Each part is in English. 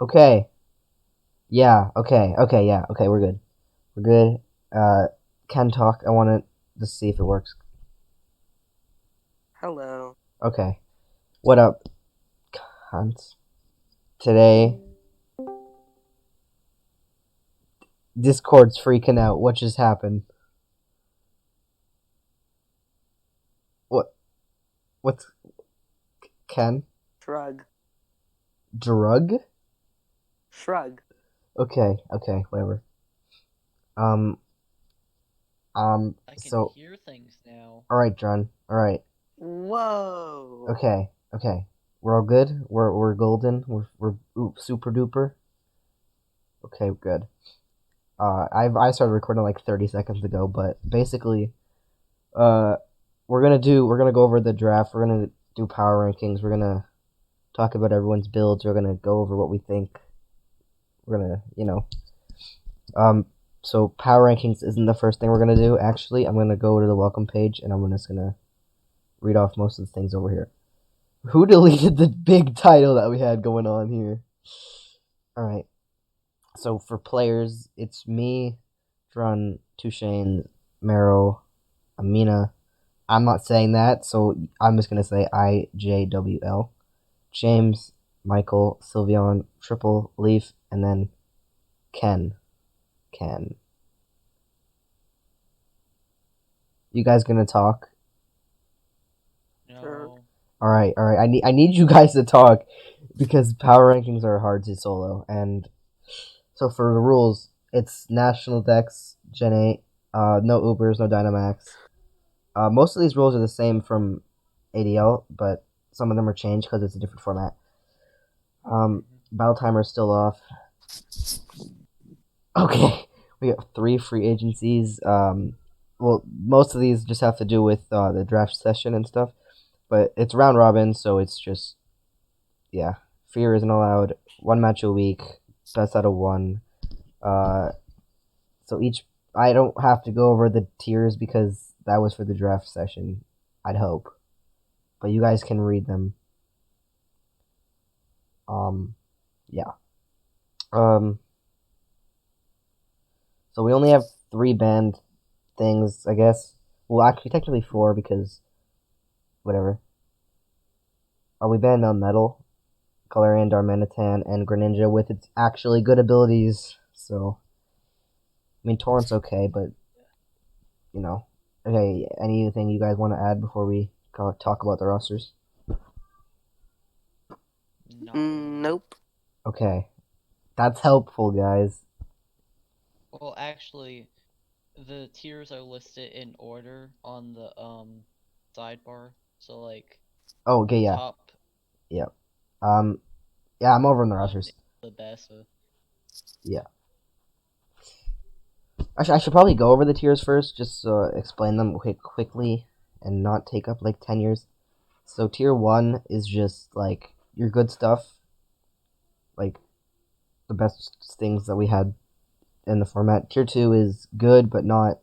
Okay. Yeah. Okay. Okay. Yeah. Okay. We're good. We're good. Can talk. I want to just see if it works. Hello. Okay. What up, cunts? Today, Discord's freaking out. What just happened? What? What's Ken? Shrug. Drug? Shrug. Okay. Okay. Whatever. Um. I can So, hear things now. all right, John. All right. Whoa. Okay. Okay. We're all good. We're golden. We're super duper. Okay. Good. I started recording like 30 seconds ago, but basically, uh, we're gonna go over the draft. We're gonna do power rankings. We're gonna talk about everyone's builds. We're gonna go over what we think. We're gonna, um. So power rankings isn't the first thing we're gonna do. Actually, I'm gonna go to the welcome page and I'm just gonna read off most of the things over here. Who deleted the big title that we had going on here? All right. So for players, it's me, Drun, Tushane, Mero, Amina. I'm not saying that, so I'm just gonna say IJWL. James, Michael, Sylveon, Triple, Leaf, and then Ken. Ken. You guys gonna talk? Sure. No. All right, all right. I need you guys to talk because power rankings are hard to solo. And so for the rules, it's National Dex Gen 8. No Ubers, no Dynamax. Most of these rules are the same from ADL, but some of them are changed because it's a different format. Battle timer is still off. Okay, we got 3 free agencies. Well, most of these just have to do with the draft session and stuff, but it's round robin, so it's just yeah. Fear isn't allowed. 1 match a week, best out of 1. Uh, so each I don't have to go over the tiers because that was for the draft session. I'd hope, but you guys can read them. Yeah. Um, so we only have 3 banned things, I guess. Well, actually, technically 4 because whatever. We banned Metal, Galarian, Darmanitan, and Greninja with its actually good abilities. So, I mean, Torrent's okay, but you know. Okay, anything you guys want to add before we talk about the rosters? Not really. Nope. Okay, that's helpful, guys. Well, actually, the tiers are listed in order on the sidebar. So like Oh, okay, yeah, top yeah. Um, yeah, I'm over on the one rosters. is the best. Yeah. I should probably go over the tiers first, just explain them quickly and not take up like 10 years. So tier 1 is just like your good stuff, like the best things that we had in the format. Tier 2 is good, but not,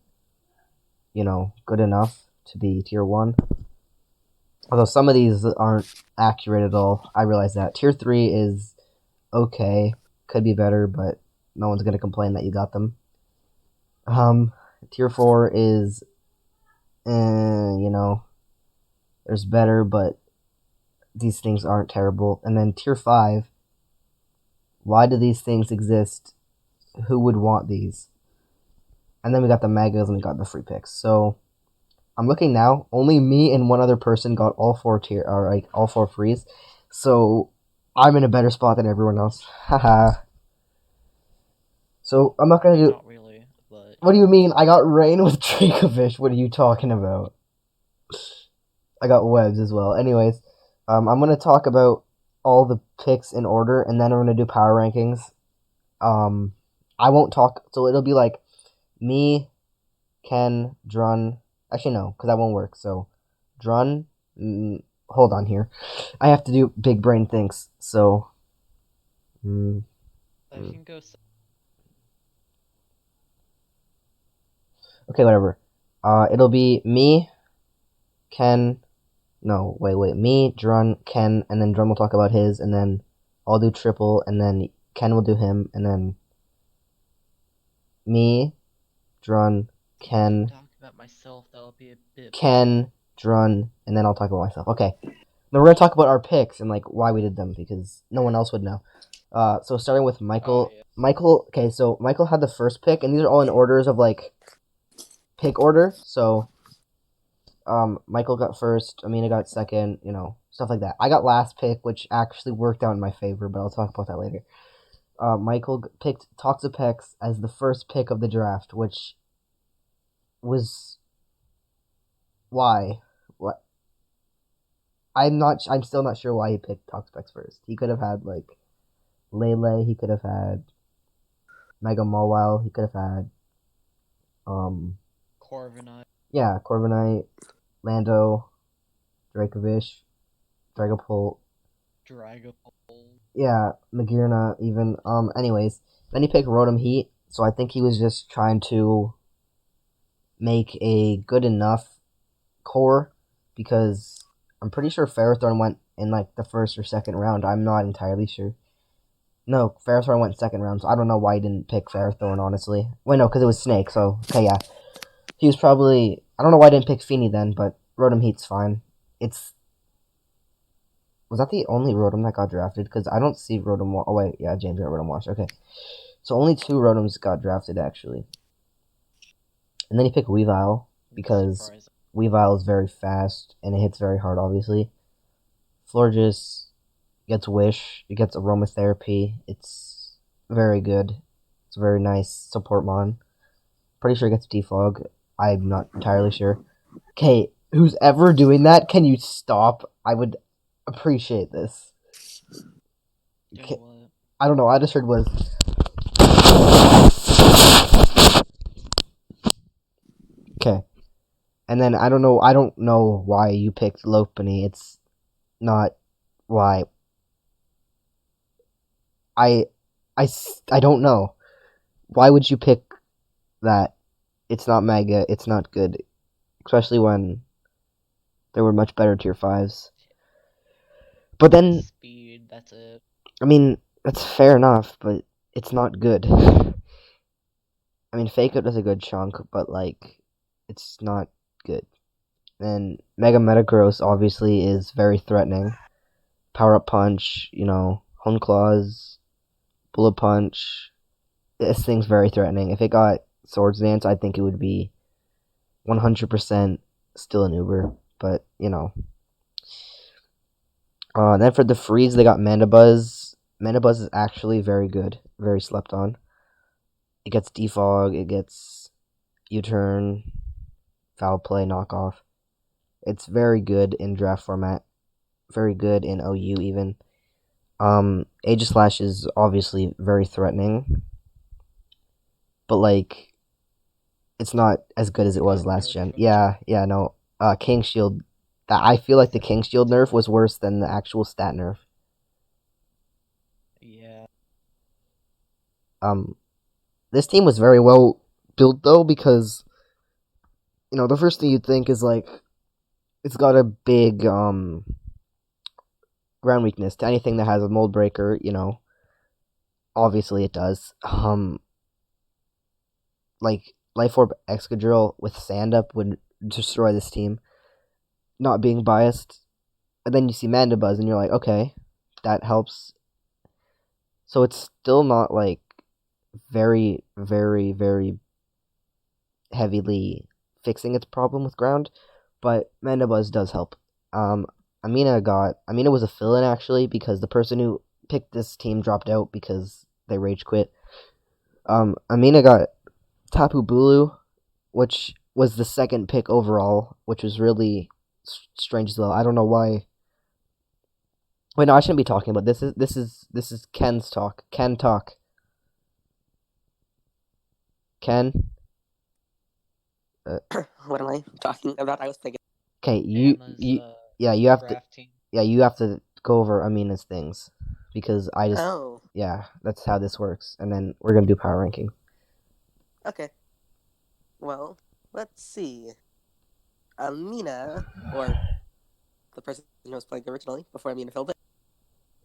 good enough to be tier 1. Although some of these aren't accurate at all. I realize that. Tier 3 is okay, could be better, but no one's going to complain that you got them. Tier 4 is, there's better, but these things aren't terrible. And then tier 5, why do these things exist? Who would want these? And then we got the megas and we got the free picks. So I'm looking now. Only me and one other person got all 4 all 4 frees. So I'm in a better spot than everyone else. Haha. So I'm not gonna do. Not really, but What do you mean? I got rain with Dracovish. What are you talking about? I got webs as well. Anyways, I'm gonna talk about all the picks in order, and then I'm gonna do power rankings. Um, I won't talk. So it'll be like me, Ken, Drun. Actually, no, because that won't work. So, Drun. Hold on here. I have to do big brain things. So, mm, I mm. can go. Okay, whatever. It'll be me, Ken. No, wait. Me, Drun, Ken, and then Drun will talk about his, and then I'll do triple, and then Ken will do him, and then me, Drun, Ken, Talk about myself. That'll be a bit. Ken, Drun, and then I'll talk about myself. Okay. Now we're gonna talk about our picks and like why we did them because no one else would know. So starting with Michael. Oh, yeah. Michael. Okay, so Michael had the first pick, and these are all in orders of like pick order. So, Michael got first. Amina got second. You know, stuff like that. I got last pick, which actually worked out in my favor, but I'll talk about that later. Michael picked Toxapex as the first pick of the draft, which was why. What? I'm still not sure why he picked Toxapex first. He could have had like Lele. He could have had Mega Mawile. He could have had Corviknight. yeah, Corviknight, Lando, Dracovish, Dragapult. Dragapult. Yeah, Magearna even. Anyways, then he picked Rotom Heat, so I think he was just trying to make a good enough core because I'm pretty sure Ferrothorn went in like the first or second round. I'm not entirely sure. No, Ferrothorn went second round, so I don't know why he didn't pick Ferrothorn, honestly. Wait, no, because it was Snake, so okay, yeah. He was probably I don't know why I didn't pick Feeny then, but Rotom Heat's fine. It's Was that the only Rotom that got drafted? Because I don't see Rotom. Oh wait, yeah, James got Rotom Wash. Okay, so only 2 Rotoms got drafted actually, and then he picked Weavile because Surprising. Weavile is very fast and it hits very hard. Obviously, Florges gets Wish. It gets Aromatherapy. It's very good. It's a very nice support mon. Pretty sure it gets Defog. I'm not entirely sure. Okay, who's ever doing that? Can you stop? I would appreciate this. Doing Okay, what? I don't know. I just heard was okay. And then I don't know. I don't know why you picked Lopunny. It's not why. I, I don't know. Why would you pick that? It's not mega. It's not good, especially when there were much better tier fives. But then, Speed. That's it. I mean, that's fair enough, but it's not good. I mean, Fake Out does a good chunk, but like, it's not good. And Mega Metagross obviously is very threatening. Power Up Punch, Hone Claws, Bullet Punch. This thing's very threatening. If it got Swords Dance, I think it would be 100% still an Uber. But, then for the freeze, they got Mandibuzz. Mandibuzz is actually very good. Very slept on. It gets Defog, it gets U-Turn, Foul Play, Knockoff. It's very good in draft format. Very good in OU even. Aegislash is obviously very threatening. But like it's not as good as it was Got last gen. nerfed. Yeah, no. King Shield. That I feel like the King Shield nerf was worse than the actual stat nerf. Yeah. This team was very well built though because the first thing you'd think is like it's got a big ground weakness to anything that has a mold breaker. Obviously it does. Like Life Orb Excadrill with Sand Up would destroy this team. Not being biased, and then you see Mandibuzz, and you're like, okay, that helps. So it's still not like very, very, very heavily fixing its problem with ground, but Mandibuzz does help. Amina was a fill-in actually because the person who picked this team dropped out because they rage quit. Amina got Tapu Bulu, which was the second pick overall, which was really strange as well. I don't know why. Wait, no, I shouldn't be talking about this. Is Ken's talk. Ken talk. Ken. What am I talking about? I was thinking. Okay, Emma's yeah, you have to, draft team. yeah, you have to go over Amina's things because Oh, yeah, that's how this works, and then we're gonna do power ranking. okay. Well, let's see. Amina, or the person who was playing originally before Amina filled it,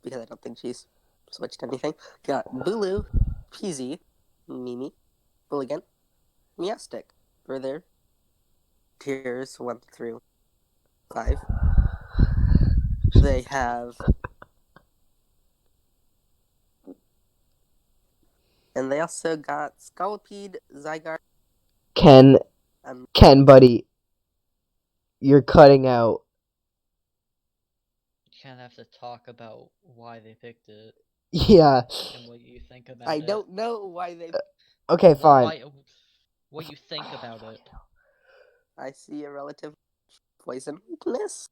because I don't think she's switch to anything. Got Bulu, PZ, Mimi, Bulligan, Meowstick for their tiers 1 through 5. They have, and they also got Scolipede, Zygarde, Ken, and Ken, buddy, you're cutting out. You kind of have to talk about why they picked it Yeah. and what you think about I it. don't know why they. Okay, Well, fine. what you think about it. I see a relative poison weakness,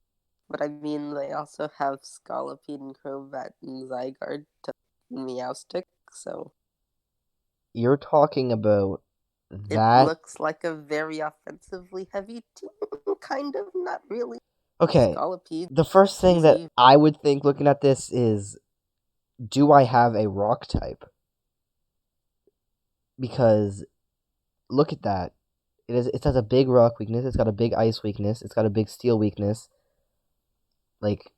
but I mean they also have Scolipede and Crobat and Zygarde to Meowstick, so You're talking about it that. looks like a very offensively heavy team, kind of, not really. Okay, Scolipede, the first thing that easy. I would think looking at this is, do I have a rock type? Because look at that. It has a big rock weakness, it's got a big ice weakness, it's got a big steel weakness, like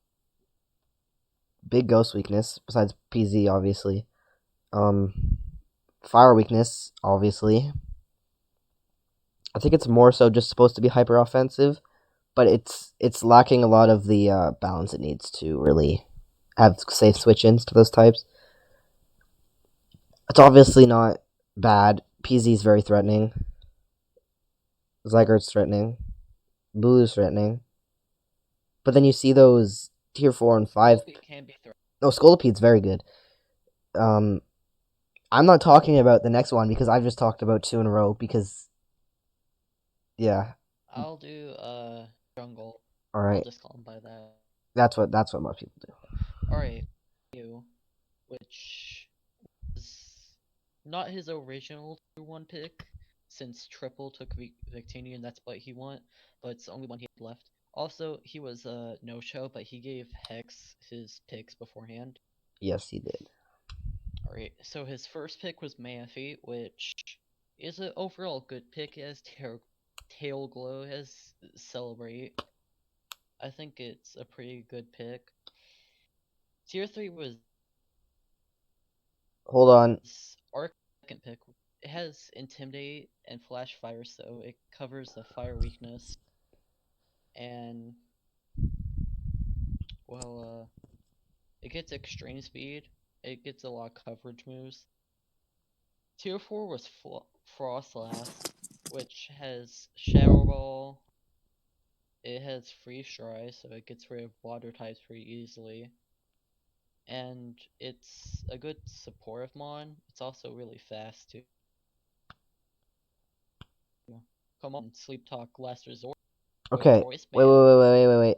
big ghost weakness, besides PZ obviously. Fire weakness, obviously. I think it's more so just supposed to be hyper offensive, but it's lacking a lot of the balance it needs to really have safe switch-ins to those types. It's obviously not bad. PZ is very threatening. Zygarde's threatening. Blue's threatening. But then you see those tier 4 and 5. It can be thrown. No, Scolopede's very good. I'm not talking about the next one because I've just talked about 2 in a row because, yeah. I'll do jungle. I'll Alright. just call him by that. That's what most people do. Alright, you, which is not his original 2-1 pick, since Triple took Victini that's what he want, but it's the only one he had left. Also, he was no-show, but he gave Hex his picks beforehand. Yes, he did. Alright, so his first pick was Manaphy, which is an overall good pick. It has Tail Glow, it has Celebrate. I think it's a pretty good pick. Tier 3 was Hold on. Arc second pick. It has Intimidate and Flash Fire, so it covers the fire weakness. And, well, it gets extreme speed. It gets a lot of coverage moves. Tier 4 was Frostlass, which has Shadow Ball. It has Freeze Dry, so it gets rid of water types pretty easily. And it's a good supportive mon. It's also really fast too. Come on, Sleep Talk Last Resort. Okay. Voice Wait, wait, man. wait, wait, wait, wait, wait.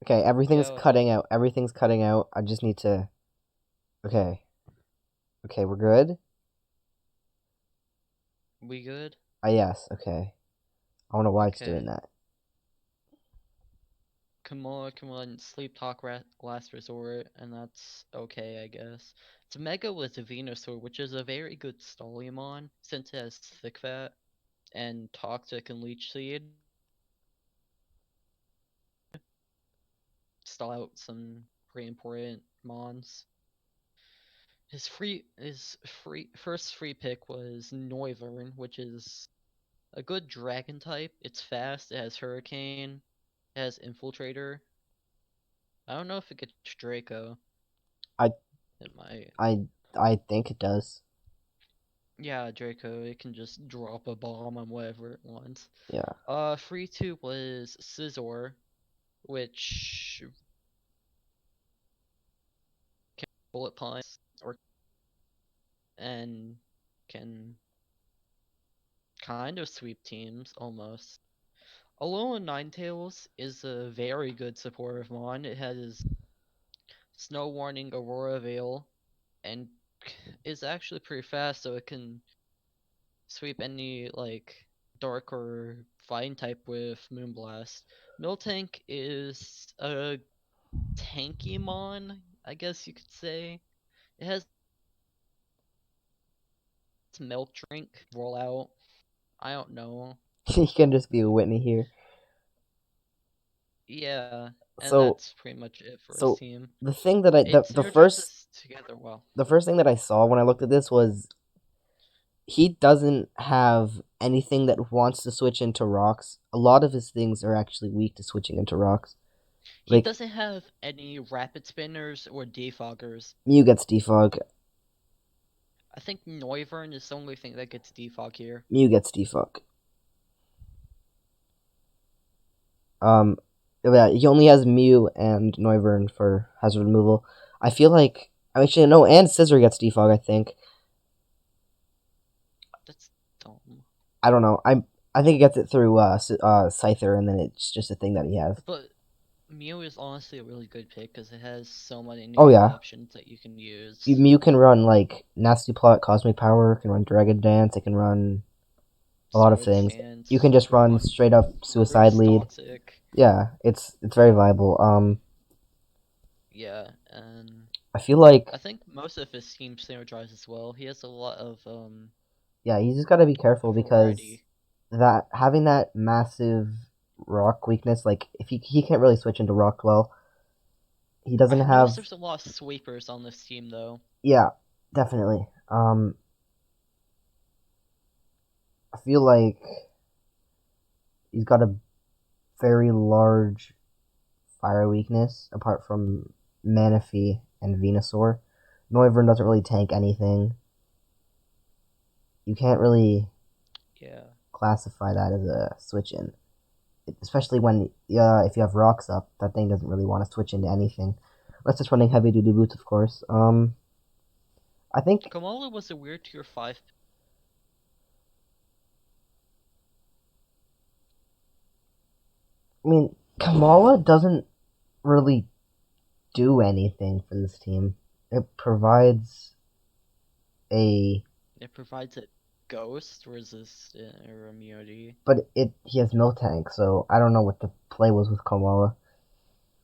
Okay, everything's Yo, cutting out. Everything's cutting out. I just need to. Okay. Okay, we're good? we good? Yes, okay. I don't know why it's doing Okay. that. Come on, Sleep Talk Last Resort, and that's okay, I guess. It's Mega with Venusaur, which is a very good Stoliamon, since it has Thick Fat and Toxic and Leech Seed. Stall out some pretty important mons. His first free pick was Noivern, which is a good dragon type. It's fast, it has Hurricane, it has Infiltrator. I don't know if it gets Draco. I It might. I think it does. Yeah, Draco, it can just drop a bomb on whatever it wants. Yeah. Free 2 was Scizor, which can bullet punch or and can kind of sweep teams almost. Alolan Ninetales is a very good supportive mon. It has Snow Warning, Aurora Veil, and is actually pretty fast, so it can sweep any like dark or fighting type with Moonblast. Miltank is a tanky mon, I guess you could say. It has Milk Drink, roll out. I don't know. You can just be a Whitney here. Yeah. and So that's pretty much it for his so team. the thing that I It synergizes together well. the first thing that I saw when I looked at this was he doesn't have anything that wants to switch into rocks. A lot of his things are actually weak to switching into rocks. He Like doesn't have any rapid spinners or defoggers. Mew gets defog. I think Noivern is the only thing that gets defog here. Mew gets defog. Um, yeah, he only has Mew and Noivern for hazard removal. I feel like actually no, and Scissor gets defog. I think. That's dumb. I don't know. I think he gets it through Scyther, and then it's just a thing that he has. But Mew is honestly a really good pick because it has so many Oh new yeah, options that you can use. Mew can run like Nasty Plot, Cosmic Power, can run Dragon Dance, it can run a lot of Swords things. You Dance, can just run straight up Suicide Roost Lead. Toxic. Yeah, it's very viable. Yeah, and I feel like I think most of his team synergize as well. He has a lot of yeah, you just gotta be careful because variety. that having that massive rock weakness, like if he can't really switch into rock well. He doesn't I have noticed there's a lot of sweepers on this team though. yeah, definitely. I feel like he's got a very large fire weakness apart from Manaphy and Venusaur. Noivern doesn't really tank anything. You can't really Yeah. classify that as a switch in, especially when if you have rocks up, that thing doesn't really want to switch into anything. Unless it's running heavy duty boots, of course. I think Kamala was a weird tier 5. I mean Kamala doesn't really do anything for this team. It provides a It provides a ghost resistant or immunity. but he has no tank, so I don't know what the play was with Kamala.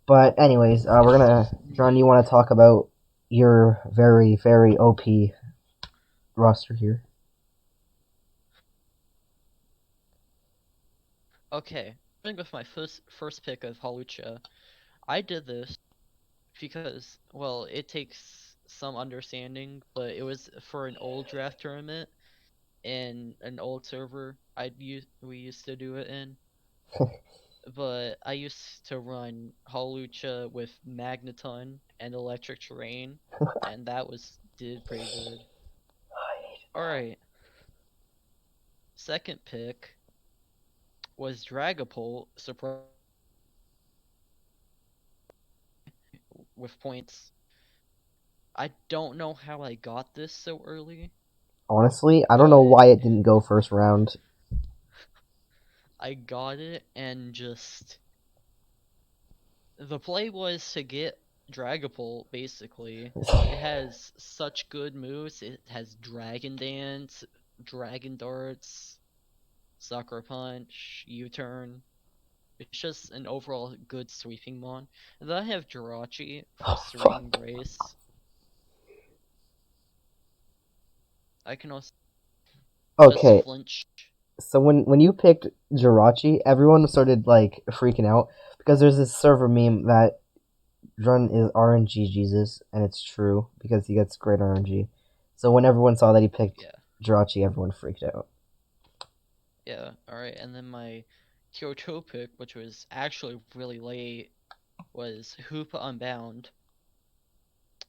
But anyways, we're It's gonna just John. You neat. want to talk about your very OP roster here? Okay, starting with my first pick of Halucha, I did this because, well, it takes some understanding, but it was for an old draft tournament in an old server we used to do it in. But I used to run Halucha with Magneton and Electric Terrain, and that did pretty good. Alright, second pick was Dragapult, surprise with points. I don't know how I got this so early, Honestly, I don't know but why it didn't go first round. I got it and just the play was to get Dragapult basically. It has such good moves. It has Dragon Dance, Dragon Darts, Sucker Punch, U-Turn. It's just an overall good sweeping mon. And then I have Jirachi for Oh Serene fuck. Embrace. I can also just Okay, flinch. so when you picked Jirachi, everyone started like freaking out because there's this server meme that Drun is RNG Jesus, and it's true because he gets great RNG. So when everyone saw that he picked Yeah, Jirachi, everyone freaked out. yeah, alright. And then my Kyoto pick, which was actually really late, was Hoopa Unbound.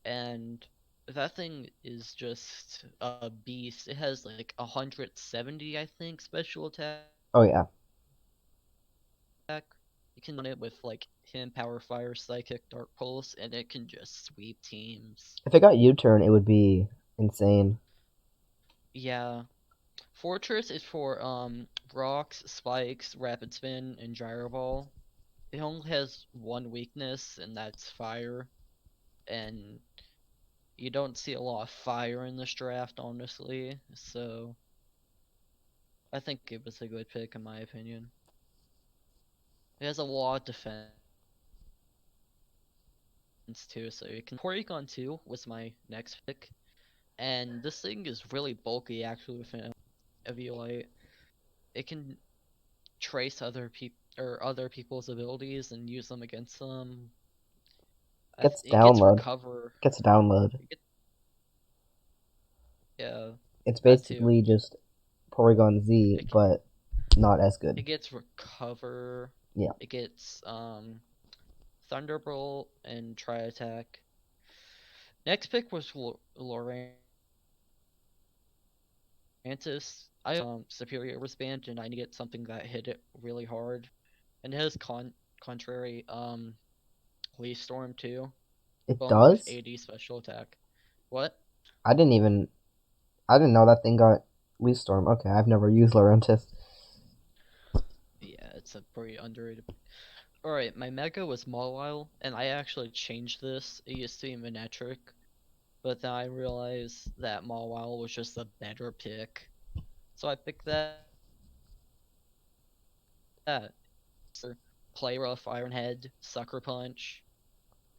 And that thing is just a beast. It has like 170, I think, special attack. Oh yeah, You can run it with like him, Power Fire, Psychic, Dark Pulse, and it can just sweep teams. if it got U-turn, it would be insane. Yeah. Fortress is for rocks, spikes, rapid spin, and gyro ball. It only has one weakness, and that's fire. And you don't see a lot of fire in this draft, honestly. So I think it was a good pick in my opinion. It has a lot of defense too, so you can. Porygon 2 was my next pick, and this thing is really bulky actually with an Eviolite. It can trace other people or other people's abilities and use them against them. Gets It gets download. recover. Gets download. It gets, yeah, It's that too. basically just Porygon Z, It but not as good. it gets recover. Yeah. It gets Thunderbolt and Tri Attack. Next pick was Lorantis. Superior Wristband, and I need to get something that hit it really hard. And it has contrary Leaf Storm too, It but only with does? 80 special attack. What? I didn't even. I didn't know that thing got Leaf Storm. Okay, I've never used Laurentis. Yeah, it's a pretty underrated. Alright, my Mega was Mawile, and I actually changed this. It used to be Manectric, but then I realized that Mawile was just a better pick. So I picked that. Play Rough, Iron Head, Sucker Punch.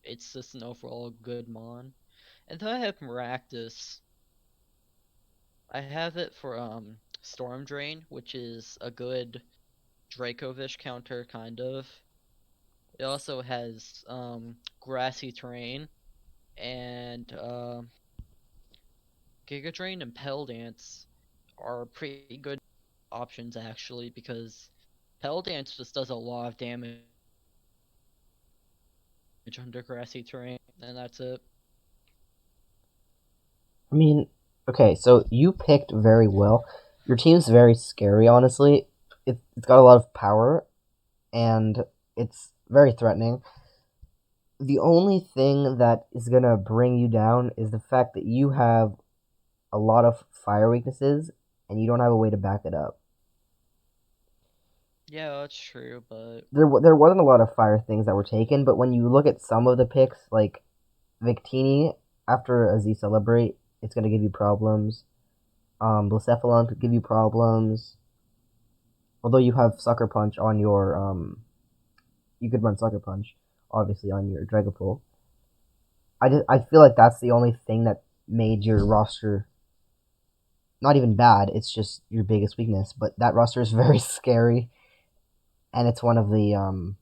It's just an overall good mon. And then I have Maractus. I have it for Storm Drain, which is a good Dracovish counter, kind of. It also has Grassy Terrain and Giga Drain and Pell Dance are pretty good options actually because Pell Dance just does a lot of damage under Grassy Terrain, and that's it. I mean, okay, so you picked very well. Your team's very scary, honestly. It's got a lot of power, and it's very threatening. The only thing that is going to bring you down is the fact that you have a lot of fire weaknesses, and you don't have a way to back it up. Yeah, that's true, but There wasn't a lot of fire things that were taken, but when you look at some of the picks, like Victini, after a Z Celebrate, it's going to give you problems. Blacephalon could give you problems. Although you have Sucker Punch on your, you could run Sucker Punch, obviously, on your Dragapult. I feel like that's the only thing that made your roster not even bad. It's just your biggest weakness. But that roster is very scary, and it's one of the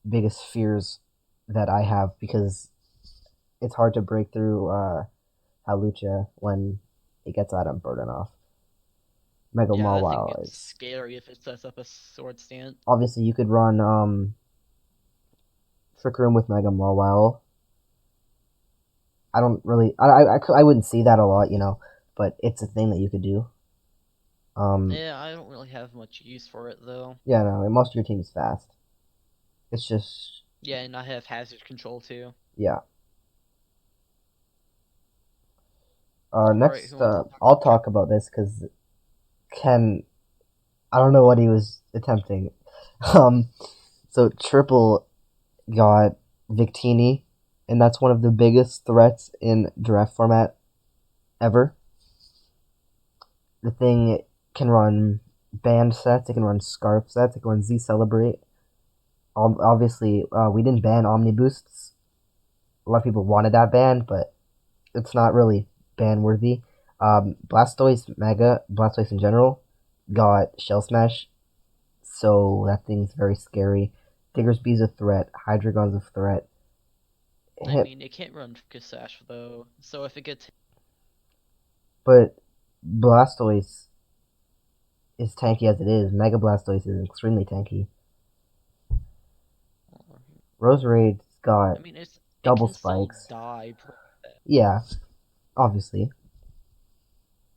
biggest fears that I have because it's hard to break through Halucha when it gets out of Burden off. Mega yeah, I think Mawile it's is scary if it sets up a sword stance. obviously you could run Trick Room with Mega Mawile. I don't really, I wouldn't see that a lot, but it's a thing that you could do. Yeah, I don't really have much use for it though. Yeah, no, most of your team is fast. It's just, Yeah, and I have hazard control too. yeah. Alright, Next, who wants to talk I'll about talk about this because Ken, I don't know what he was attempting. Um, so Triple got Victini, and that's one of the biggest threats in draft format ever. The thing can run band sets, it can run scarf sets, it can run Z Celebrate. Obviously, we didn't ban Omni Boosts. A lot of people wanted that ban, but it's not really ban worthy. Blastoise Mega, Blastoise in general, got Shell Smash, so that thing's very scary. Diggersby's a threat, Hydreigon's a threat. I Hit, mean, it can't run Focus Sash though, so if it gets but Blastoise is tanky as it is. Mega Blastoise is extremely tanky. Roserade's I got mean, it double can still spikes. die pretty fast. Yeah, obviously.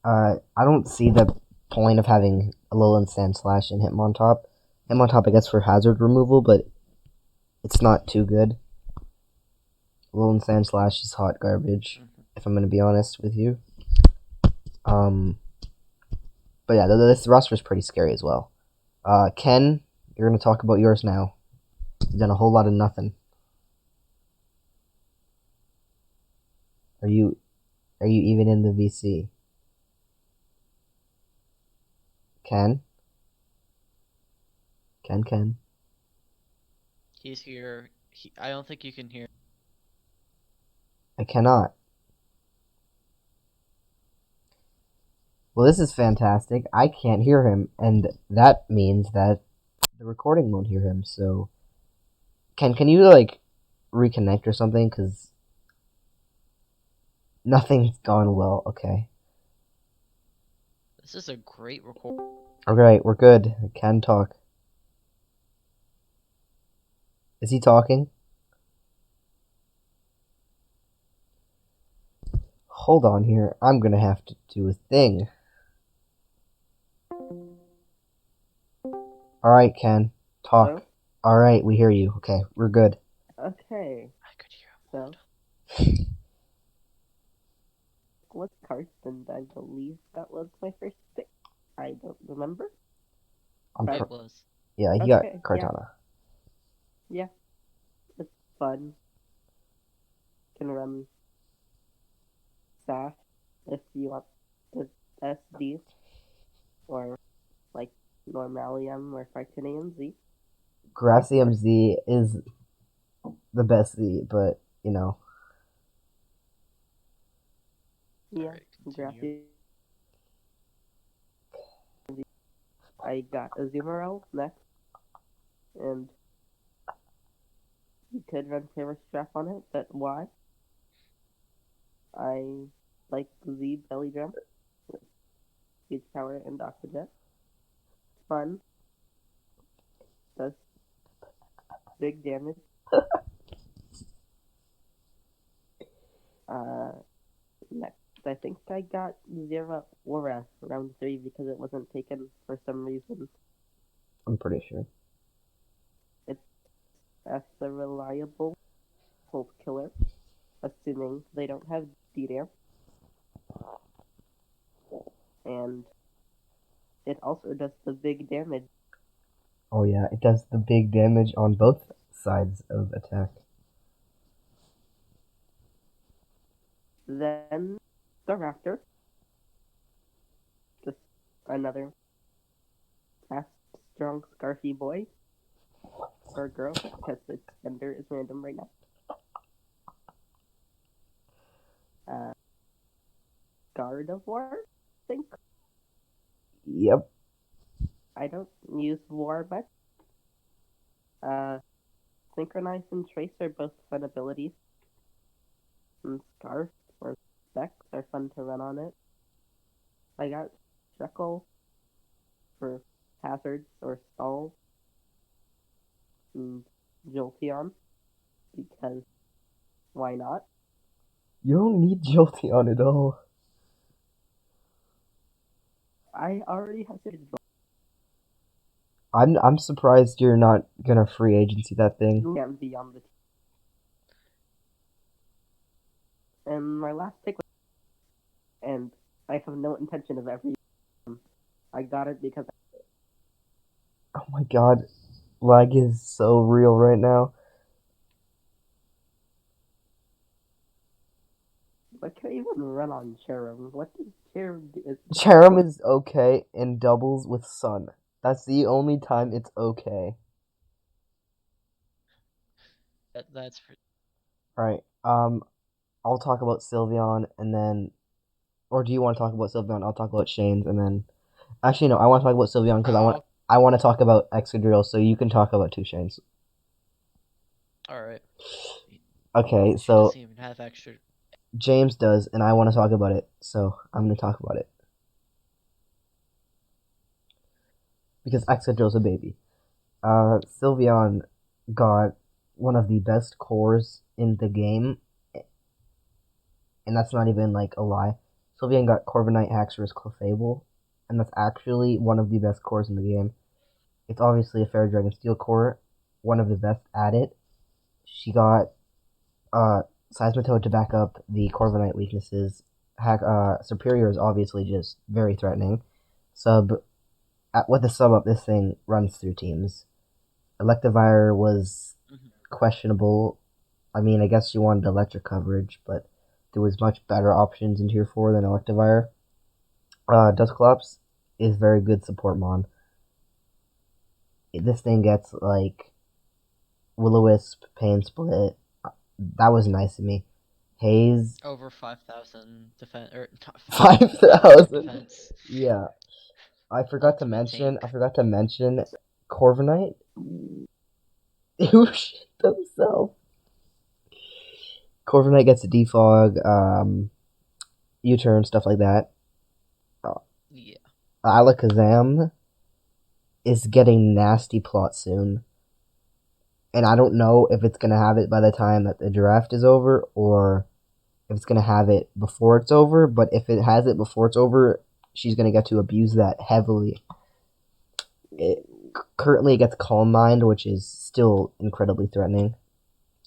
I don't see the point of having Alolan Sand Slash and Hitmontop. Hitmontop, I guess, for hazard removal, but it's not too good. Alolan Sand Slash is hot garbage, if I'm going to be honest with you. Um, but yeah, this roster is pretty scary as well. Ken, you're going to talk about yours now. You've done a whole lot of nothing. Are you even in the VC? Ken? Ken? He's here. I don't think you can hear. I cannot. Well, this is fantastic. I can't hear him, and that means that the recording won't hear him. So can you like reconnect or something? Cause nothing's gone well. Okay. This is a great record. Alright, we're good. I can talk. Is he talking? Hold on here. I'm gonna have to do a thing. Alright, Ken. Talk. Hello? Alright, we hear you. Okay, we're good. Okay, I could hear so was Carson, I believe that was my first pick. I don't remember. I'm But it was. yeah, he got okay, Cartana. yeah, it's fun. Can run SAS if you want the SD or like Normalium or Fartinium Z. Gracium Z is the best Z, but you know, Yeah, Alright, continue. Gracias. I got Azumarill next, and you could run Terror Strap on it, but why? I like Z Belly Drum with Speed Power and Oxygen. Fun, does big damage. Uh, Next, I think I got Zero Aura round 3 because it wasn't taken for some reason. I'm pretty sure. As a reliable Volt Killer, assuming they don't have DDAM, and it also does the big damage. Oh yeah, it does the big damage on both sides of attack. Then the Raptor, just another fast, strong, scarfy boy or girl, because its gender is random right now. Uh, Gardevoir, I think. Yep. I don't use War much. Uh, Synchronize and Trace are both fun abilities. And Scarf or Specs are fun to run on it. I got Shekel for hazards or stalls, and Jolteon because why not? You don't need Jolteon at all. I already have Jolteon I'm surprised you're not gonna free agency that thing. beyond the team. And my last pick was, and I have no intention of ever using them. I got it because Oh my god, lag is so real right now. I can't even run on Cherim. What does Cherim do? Charum is okay in doubles with Sun. That's the only time it's okay. That's Alright, I'll talk about Sylveon and then. Or do you want to talk about Sylveon? I'll talk about Shane's and then. Actually, no, I want to talk about Sylveon because oh, I want to talk about Excadrill, so you can talk about two Shanes. alright. Okay, She so doesn't even have extra. James does, and I want to talk about it, so I'm going to talk about it. Because Excadrill's a baby. Sylveon got one of the best cores in the game, and that's not even like a lie. Sylveon got Corviknight, Haxorus, Clefable, and that's actually one of the best cores in the game. It's obviously a Fairy Dragon Steel core, one of the best at it. She got Seismitoad to back up the Corviknight weaknesses. Superior is obviously just very threatening. With the sub up, this thing runs through teams. Electivire was questionable. I mean, I guess you wanted electric coverage, but there was much better options in Tier 4 than Electivire. Dusclops is very good support mon. This thing gets like Will-O-Wisp, Pain Split. That was nice of me. Haze, Over 5,000 defense, or not 5,000, 5,000 5,000. defense. Yeah. I forgot to Ultimate mention. tank. I forgot to mention. Corviknight, who shit himself. Corviknight gets a defog, U-turn, stuff like that. Uh, Yeah. Alakazam is getting nasty plot soon, and I don't know if it's gonna have it by the time that the draft is over or if it's gonna have it before it's over. But if it has it before it's over, she's gonna get to abuse that heavily. It currently it gets Calm Mind, which is still incredibly threatening.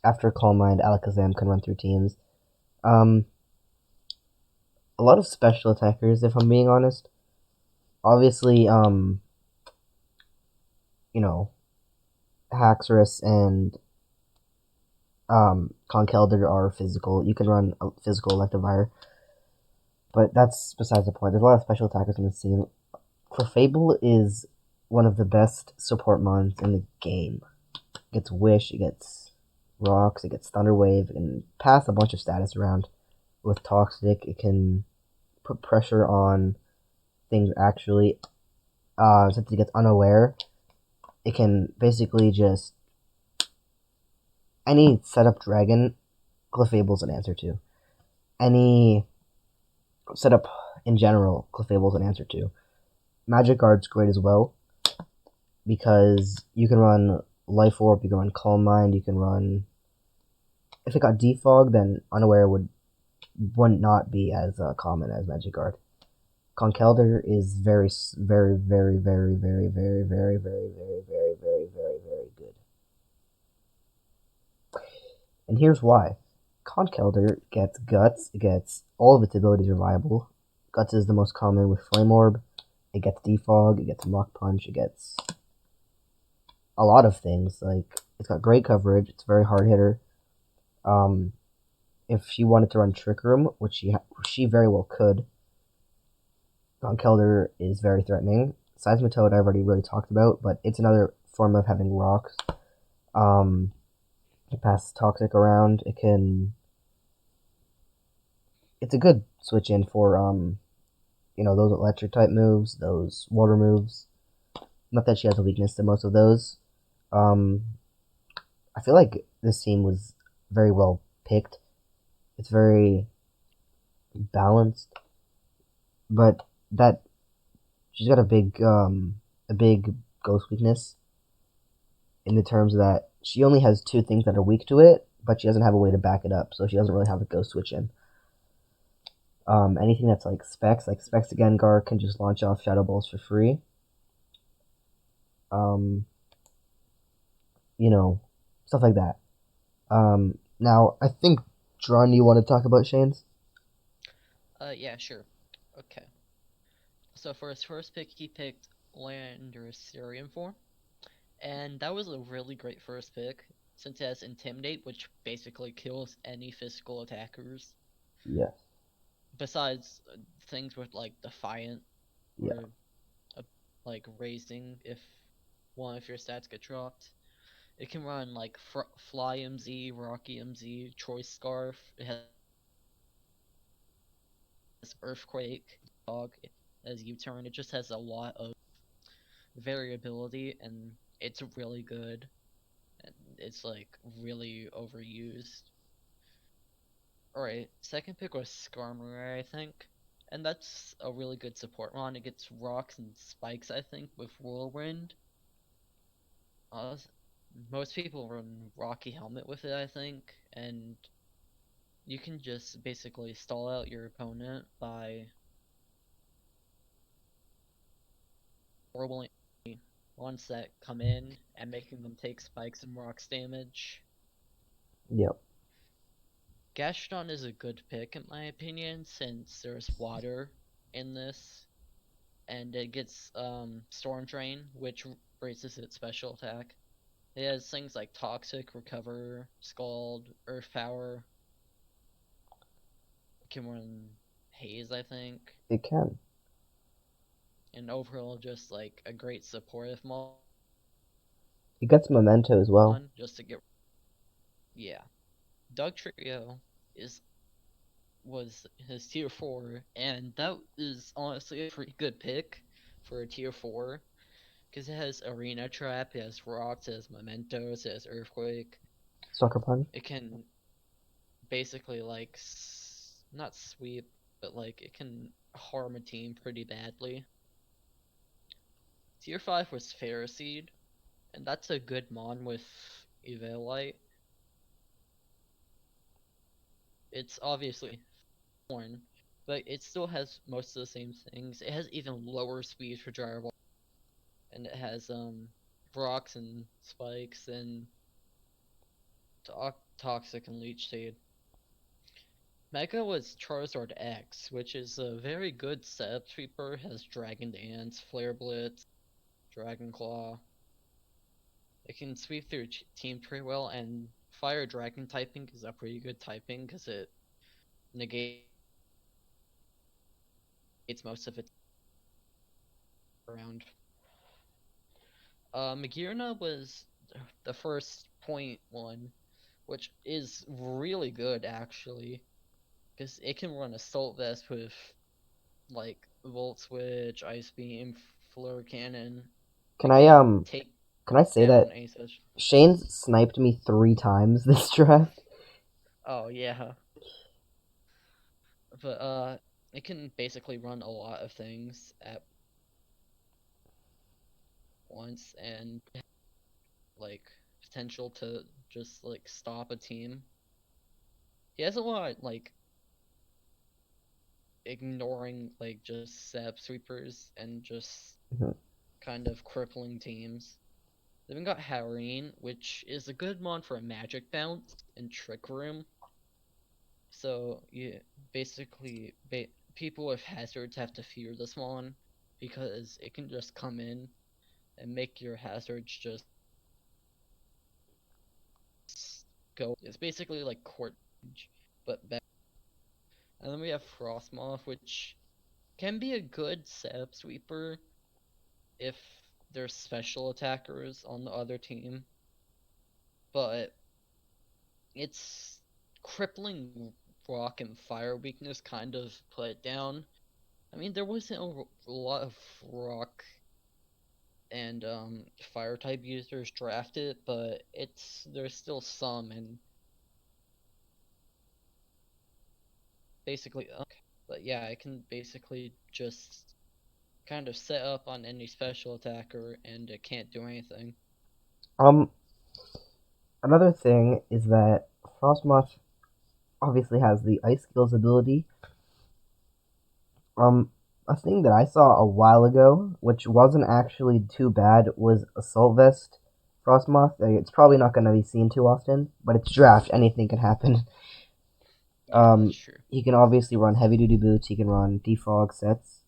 After Calm Mind, Alakazam can run through teams. Um, a lot of special attackers, if I'm being honest. Obviously, you know, Haxorus and Conkeldurr are physical. You can run a physical Electivire, but that's besides the point. There's a lot of special attackers in the team. Clefable is one of the best support mons in the game. It gets Wish, it gets Rocks, it gets Thunder Wave, it can pass a bunch of status around. With Toxic, it can put pressure on things actually. Since it gets Unaware, it can basically just any setup dragon, Clefable's an answer to. Any setup in general, Clefable's an answer to. Magic Guard's great as well because you can run Life Orb, you can run Calm Mind, you can run. If it got Defog, then Unaware would not be as common as Magic Guard. Conkeldurr is very, very, very, very, very, very, very, very, very, very, very, very, very good. And here's why. Conkeldurr gets Guts, it gets all of its abilities reliable. Guts is the most common with Flame Orb. It gets Defog, it gets Mach Punch, it gets a lot of things. Like, it's got great coverage, it's a very hard hitter. If she wanted to run Trick Room, which she very well could, Conkeldurr is very threatening. Seismitoad I've already really talked about, but it's another form of having rocks. Um, it passes Toxic around. It can. It's a good switch in for those electric type moves, those water moves. Not that she has a weakness to most of those. Um, I feel like this team was very well picked. It's very balanced, but that she's got a big ghost weakness in the terms that she only has two things that are weak to it, but she doesn't have a way to back it up, so she doesn't really have a ghost switch in. Anything that's like Specs again, Gengar can just launch off Shadow Balls for free. Um, Stuff like that. Now I think Dron, you want to talk about Shane's? Yeah, sure. Okay. So for his first pick, he picked Landorus form, and that was a really great first pick since it has Intimidate, which basically kills any physical attackers. Yes. Besides things with like Defiant Yeah. or like raising if one of your stats get dropped. It can run like Fly MZ, Rocky MZ, Choice Scarf. It has Earthquake, Dog, as U-turn. It just has a lot of variability, and it's really good. And it's like really overused. Alright, second pick was Skarmory, I think. And that's a really good support one. It gets rocks and spikes, I think, with Whirlwind. Uh, Most people run Rocky Helmet with it, I think, and you can just basically stall out your opponent by whirling ones that come in and making them take spikes and rocks damage. Yep. Gastrodon is a good pick in my opinion since there's water in this and it gets Storm Drain, which raises its special attack. It has things like Toxic, Recover, Scald, Earth Power. It can run Haze, I think, It can. and overall just like a great supportive It gets Memento as well. mon just to get. Yeah, Dugtrio is was his tier 4, and that is honestly a pretty good pick for a tier 4. because it has Arena Trap, it has Rocks, it has Mementos, it has Earthquake. Sucker Punch. It can basically like not sweep, but like it can harm a team pretty badly. Tier 5 was Phariseed, and that's a good mon with Evelite. It's obviously Thorn, but it still has most of the same things. It has even lower speed for Gyro, and it has rocks and spikes and toxic and leech seed. Mega was Charizard X, which is a very good setup sweeper. Has Dragon Dance, Flare Blitz, Dragon Claw. It can sweep through team pretty well, and Fire Dragon typing is a pretty good typing because it negates most of its around. Magirna was the first point one, which is really good actually, because it can run Assault Vest with like Volt Switch, Ice Beam, Flare Cannon. Can It I can take can I say down that any such. Shane's sniped me 3 times this draft? Oh yeah, but it can basically run a lot of things at once and like potential to just like stop a team. He has a lot like ignoring like just sap sweepers and just Mhm. kind of crippling teams. They even got Hareen, which is a good mon for a magic bounce and trick room. So you basically people with hazards have to fear this mon because it can just come in and make your hazards just go. It's basically like court, but better. And then we have Frostmoth, which can be a good setup sweeper if there's special attackers on the other team, but its crippling rock and fire weakness kind of put it down. I mean, there wasn't a lot of rock and fire type users drafted, but there's still some, and basically, but yeah, I can basically just kind of set up on any special attacker, and it can't do anything. Um, Another thing is that Frostmoth obviously has the Ice Skills ability. A thing that I saw a while ago, which wasn't actually too bad, was Assault Vest Frostmoth. It's probably not going to be seen too often, but it's draft. Anything can happen. Yeah, that's true. He can obviously run heavy duty boots. He can run defog sets.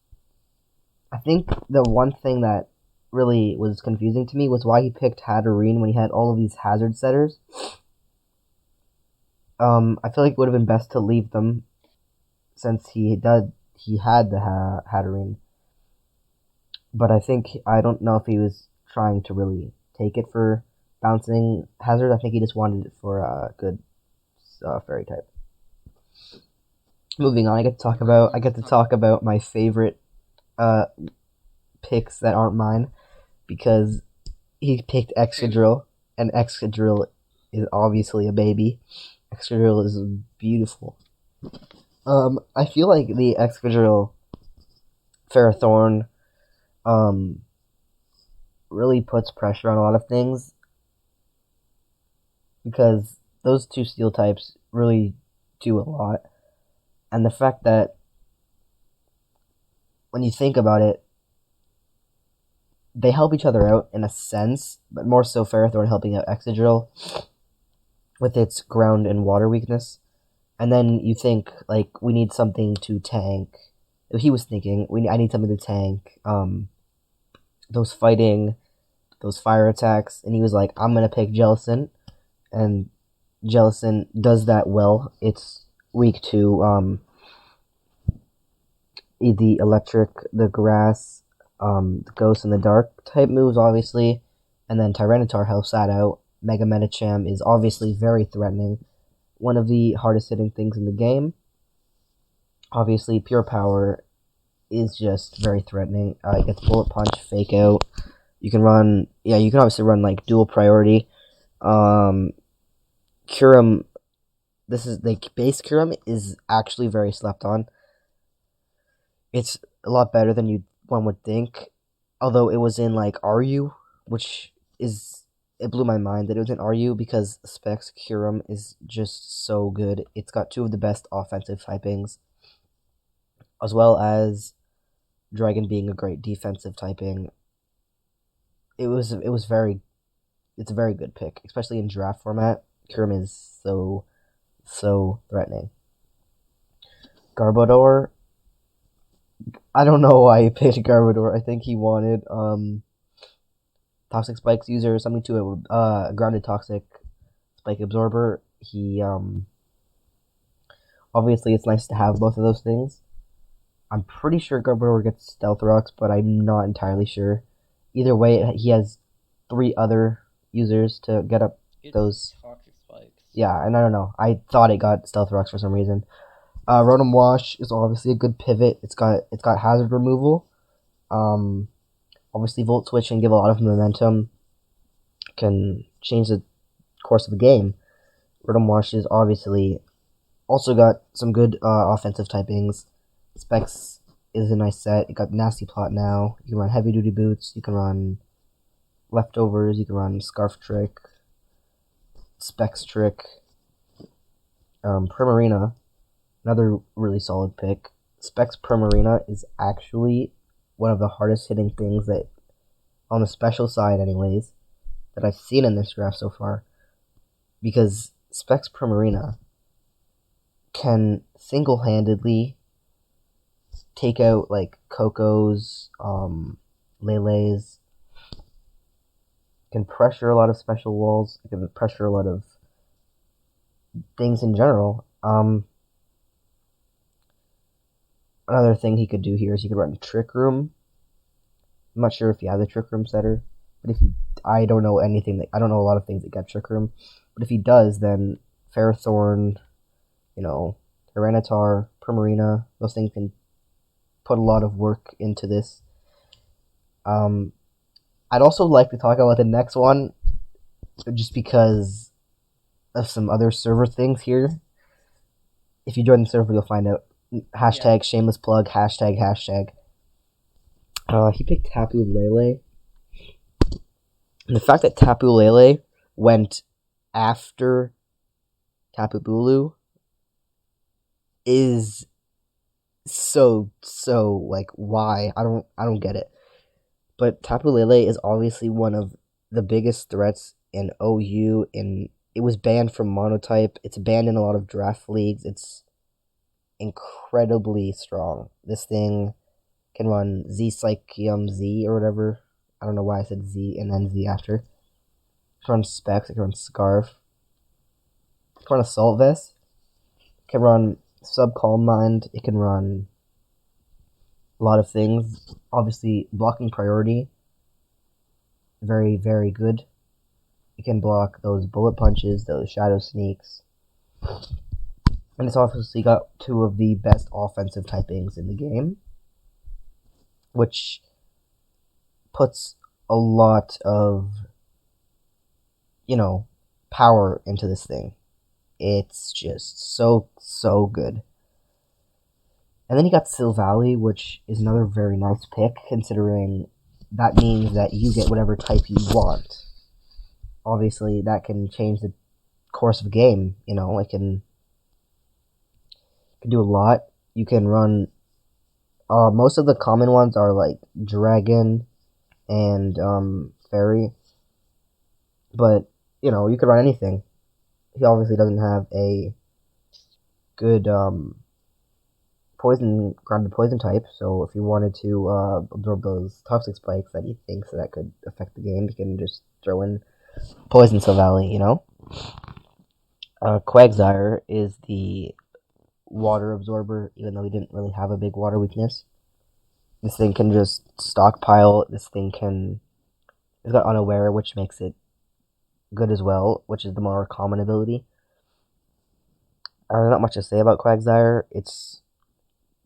I think the one thing that really was confusing to me was why he picked Hatterene when he had all of these hazard setters. I feel like it would have been best to leave them since he had the Hatterene. But I don't know if he was trying to really take it for bouncing hazard. I think he just wanted it for a good fairy type. Moving on, I get to talk about my favorite uh, picks that aren't mine because he picked Excadrill, and Excadrill is obviously a baby. Excadrill is beautiful. I feel like the Excadrill Ferrothorn really puts pressure on a lot of things because those two steel types really do a lot. And the fact that when you think about it, they help each other out in a sense, but more so Ferrothorn helping out Excadrill with its ground and water weakness. And then you think like we need something to tank. He was thinking I need something to tank those fire attacks, and he was like, I'm gonna pick Jellicent, and Jellicent does that well. It's weak to the electric, the grass, the ghost, and the dark type moves, obviously, and then Tyranitar helps that out. Mega Medicham is obviously very threatening, one of the hardest hitting things in the game. Obviously, Pure Power is just very threatening. It gets Bullet Punch, Fake Out, You can run, yeah, you can obviously run like dual priority. Um, Curum, this is like base Curum is actually very slept on. It's a lot better than one would think. Although it was in like RU, which is it blew my mind that it was in RU because Specs Curum is just so good. It's got two of the best offensive typings, as well as Dragon being a great defensive typing. It was very it's a very good pick, especially in draft format. Curum is so threatening. Garbodor, I don't know why he picked Garbodor. I think he wanted Toxic Spikes user something to a grounded Toxic Spike Absorber. He obviously it's nice to have both of those things. I'm pretty sure Garbodor gets Stealth Rocks, but I'm not entirely sure. Either way, he has 3 other users to get up It's those. Toxic Spikes. Yeah, and I don't know. I thought it got Stealth Rocks for some reason. Rotom Wash is obviously a good pivot. It's got hazard removal. Um, Obviously Volt Switch can give a lot of momentum. Can change the course of the game. Rotom Wash is obviously also got some good offensive typings. Specs is a nice set. You got Nasty Plot now. You can run Heavy Duty Boots. You can run Leftovers. You can run Scarf Trick, Specs Trick, Primarina. Another really solid pick. Specs Primarina is actually one of the hardest hitting things that, on the special side, anyways, that I've seen in this draft so far. Because Specs Primarina can single handedly take out like Coco's, Lele's, can pressure a lot of special walls, can pressure a lot of things in general. Another thing he could do here is he could run Trick Room. I'm not sure if he has a Trick Room setter, but if he, I don't know anything that I don't know a lot of things that get Trick Room, but if he does, then Ferrothorn, you know, Tyranitar, Primarina, those things can put a lot of work into this. Um, I'd also like to talk about the next one, just because of some other server things here. If you join the server, you'll find out. Hashtag shameless plug. Hashtag. He picked Tapu Lele. And the fact that Tapu Lele went after Tapu Bulu is so like why? I don't get it. But Tapu Lele is obviously one of the biggest threats in OU. It was banned from Monotype. It's banned in a lot of draft leagues. It's incredibly strong. This thing can run Z Psychium Z or whatever. I don't know why I said Z and then Z after. It can run Specs. It can run Scarf. It can run Assault Vest. It can run Sub Calm Mind. It can run a lot of things. Obviously, blocking priority. Very, very good. It can block those bullet punches, those shadow sneaks. And it's obviously got 2 of the best offensive typings in the game, which puts a lot of, power into this thing. It's just so good. And then you got Silvally, which is another very nice pick, considering that means that you get whatever type you want. Obviously, that can change the course of the game. It can do a lot. You can run. Most of the common ones are like Dragon and Fairy, but you could run anything. He obviously doesn't have a good grounded poison type, so if you wanted to absorb those toxic spikes that he thinks that could affect the game, he can just throw in Poison Silvally, Quagsire is the water absorber, even though he didn't really have a big water weakness. This thing can just stockpile. This thing it's got Unaware, which makes it good as well, which is the more common ability. Not much to say about Quagsire. It's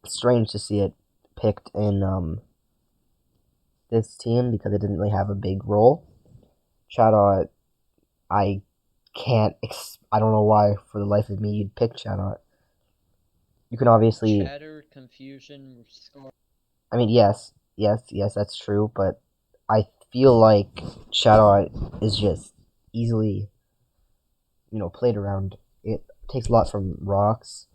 strange to see it picked in this team because it didn't really have a big role. Chatot, I can't. I don't know why for the life of me you'd pick Chatot. You can obviously. Chatter, confusion, scar. I mean, yes, that's true. But I feel like Chatot is just easily, played around. It takes a lot from rocks,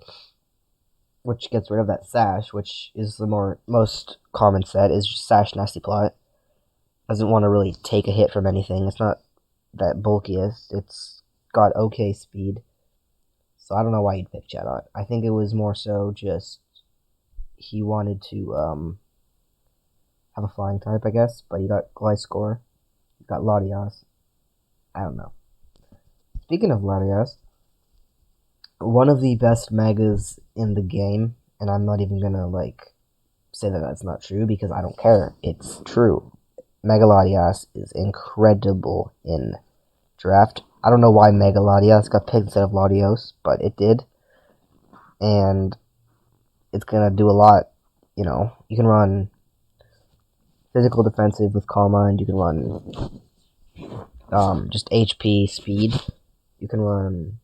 which gets rid of that sash, which is the most common set. Is just sash nasty plot. Doesn't want to really take a hit from anything. It's not that bulkiest. It's got okay speed. So I don't know why you'd pick Chatot. I think it was more so just he wanted to have a flying type, I guess. But you got Gliscor, you got Latias. I don't know. Speaking of Latias, one of the best megas in the game, and I'm not even gonna say that that's not true because I don't care. It's true. Mega Latias is incredible in draft. I don't know why Mega Latias got picked instead of Latios, but it did. And it's gonna do a lot. You can run physical defensive with Calm Mind. You can run just HP speed. You can run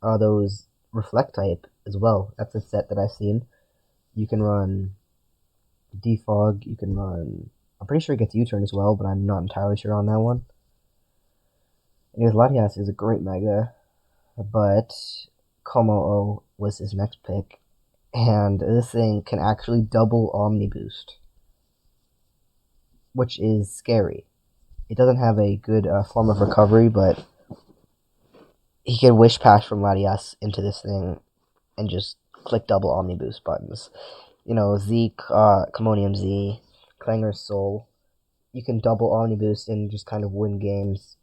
those reflect type as well. That's a set that I've seen. You can run defog. You can run. I'm pretty sure it gets U-turn as well, but I'm not entirely sure on that one. Anyways, Latias is a great mega, but Komo was his next pick, and this thing can actually double Omni Boost, which is scary. It doesn't have a good form of recovery, but he can wish pass from Latias into this thing and just click double Omni Boost buttons. Zeke, Commonium Z, Clanger's Soul. You can double Omni Boost and just kind of win games.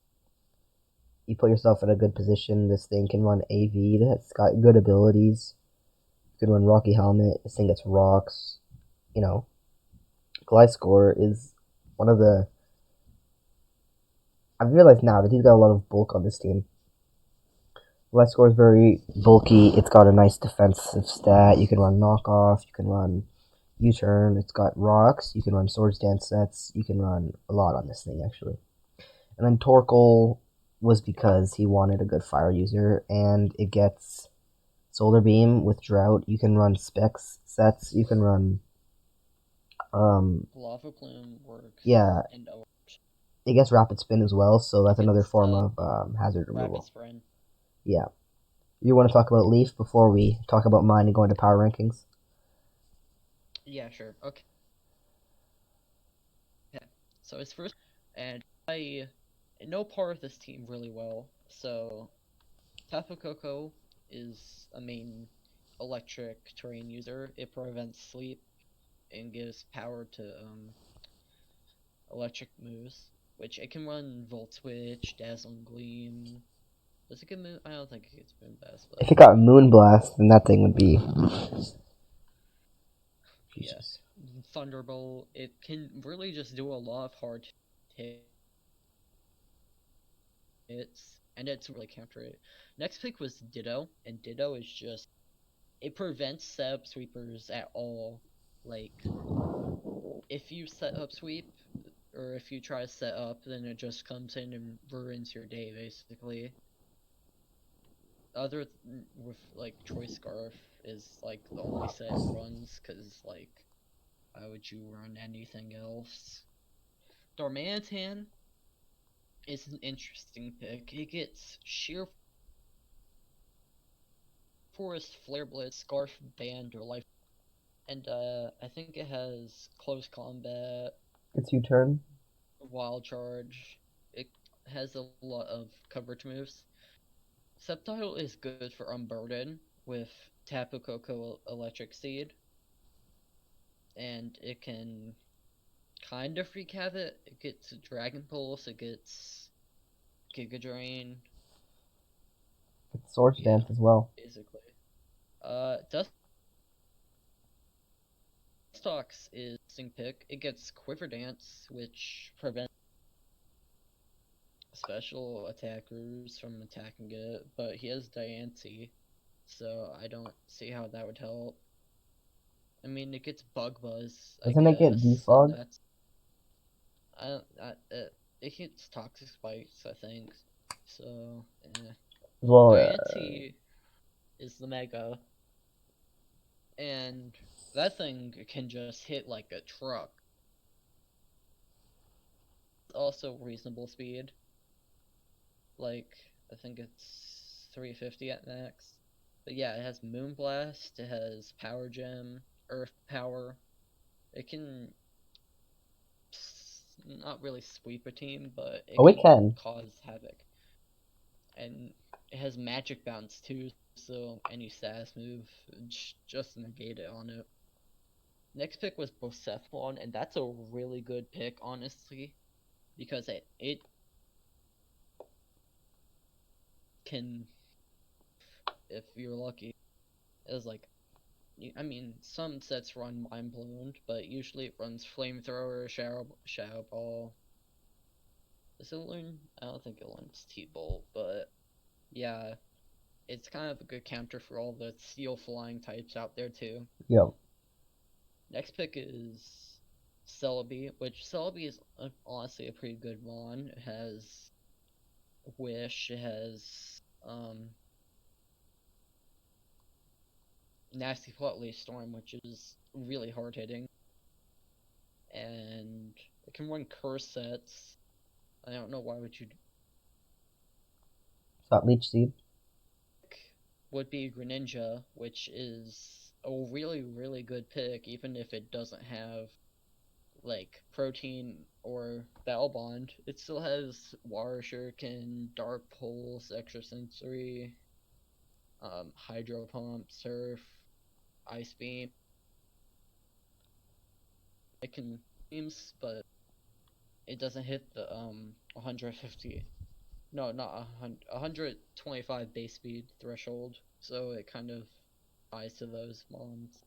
You put yourself in a good position. This thing can run AV. It's got good abilities. You can run Rocky Helmet. This thing gets rocks. Gliscor is one of the. I've realized now that he's got a lot of bulk on this team. Gliscor is very bulky. It's got a nice defensive stat. You can run knockoff. You can run U-turn. It's got rocks. You can run swords dance sets. You can run a lot on this thing actually. And then Torkoal was because he wanted a good fire user, and it gets Solar Beam with Drought. You can run specs sets. You can run Lava Plume works. Yeah, And it gets Rapid Spin as well, so that's another gets form of hazard Rapid removal. Sprint. Yeah. You want to talk about Leaf before we talk about mine and go into power rankings? Yeah, sure. Okay. So his first, and I know part of this team really well. So Tapu Koko is a main electric terrain user. It prevents sleep and gives power to electric moves, which it can run Volt Switch, Dazzling Gleam. Does it get Moon? I don't think it gets Moonblast, If but it got Moonblast, then that thing would be. yeah. Jesus. Thunderbolt. It can really just do a lot of hard hits, and it's really counter it. Next pick was Ditto, and Ditto is just it prevents setup sweepers at all. Like if you set up sweep or if you try to set up, then it just comes in and ruins your day basically. With like Choice Scarf is like the only set it runs because like why would you run anything else? Darmanitan is an interesting pick. It gets Sheer Forest, Flare Blitz, Scarf, Band, or Life. And I think it has Close Combat, It's U-turn. Wild Charge. It has a lot of coverage moves. Subtile is good for Unburden with Tapu Koko Electric Seed. And it can kind of wreak havoc. It gets Dragon Pulse, it gets Giga Drain. It's Swords Yeah, Dance as well. basically. Dustox is interesting pick. It gets Quiver Dance, which prevents special attackers from attacking it, but he has Diancie, so I don't see how that would help. I mean, it gets Bug Buzz, I Doesn't it get guess, and Defog? that's it hits toxic spikes, I think. So, Well, my anti is the Mega, and that thing can just hit like a truck. Also reasonable speed. Like, I think it's 350 at max. But yeah, it has Moonblast, it has Power Gem, Earth Power. It can not really sweep a team, but it oh, it can can. cause havoc. And it has Magic Bounce too, so any SAS move just negate it on it. Next pick was Bocephalon, and that's a really good pick, honestly, because it can, if you're lucky, is like, I mean, some sets run Mind Blown, but usually it runs Flamethrower, Shadow Ball. Does it learn? I don't think it learns T-Bolt, but yeah, it's kind of a good counter for all the steel flying types out there too. Yep. Next pick is Celebi, which Celebi is honestly a pretty good mon. It has Wish, it has Nasty Plotly Storm, which is really hard hitting, and it can run curse sets. I don't know why would you It's got Leech Seed. would be Greninja, which is a really good pick, even if it doesn't have like protein or battle bond. It still has water shuriken, dark pulse, extrasensory, hydro pump, surf, ice beam. It can beams, but it doesn't hit the 150. No, not 100, 125 base speed threshold. So it kind of ties to those mons.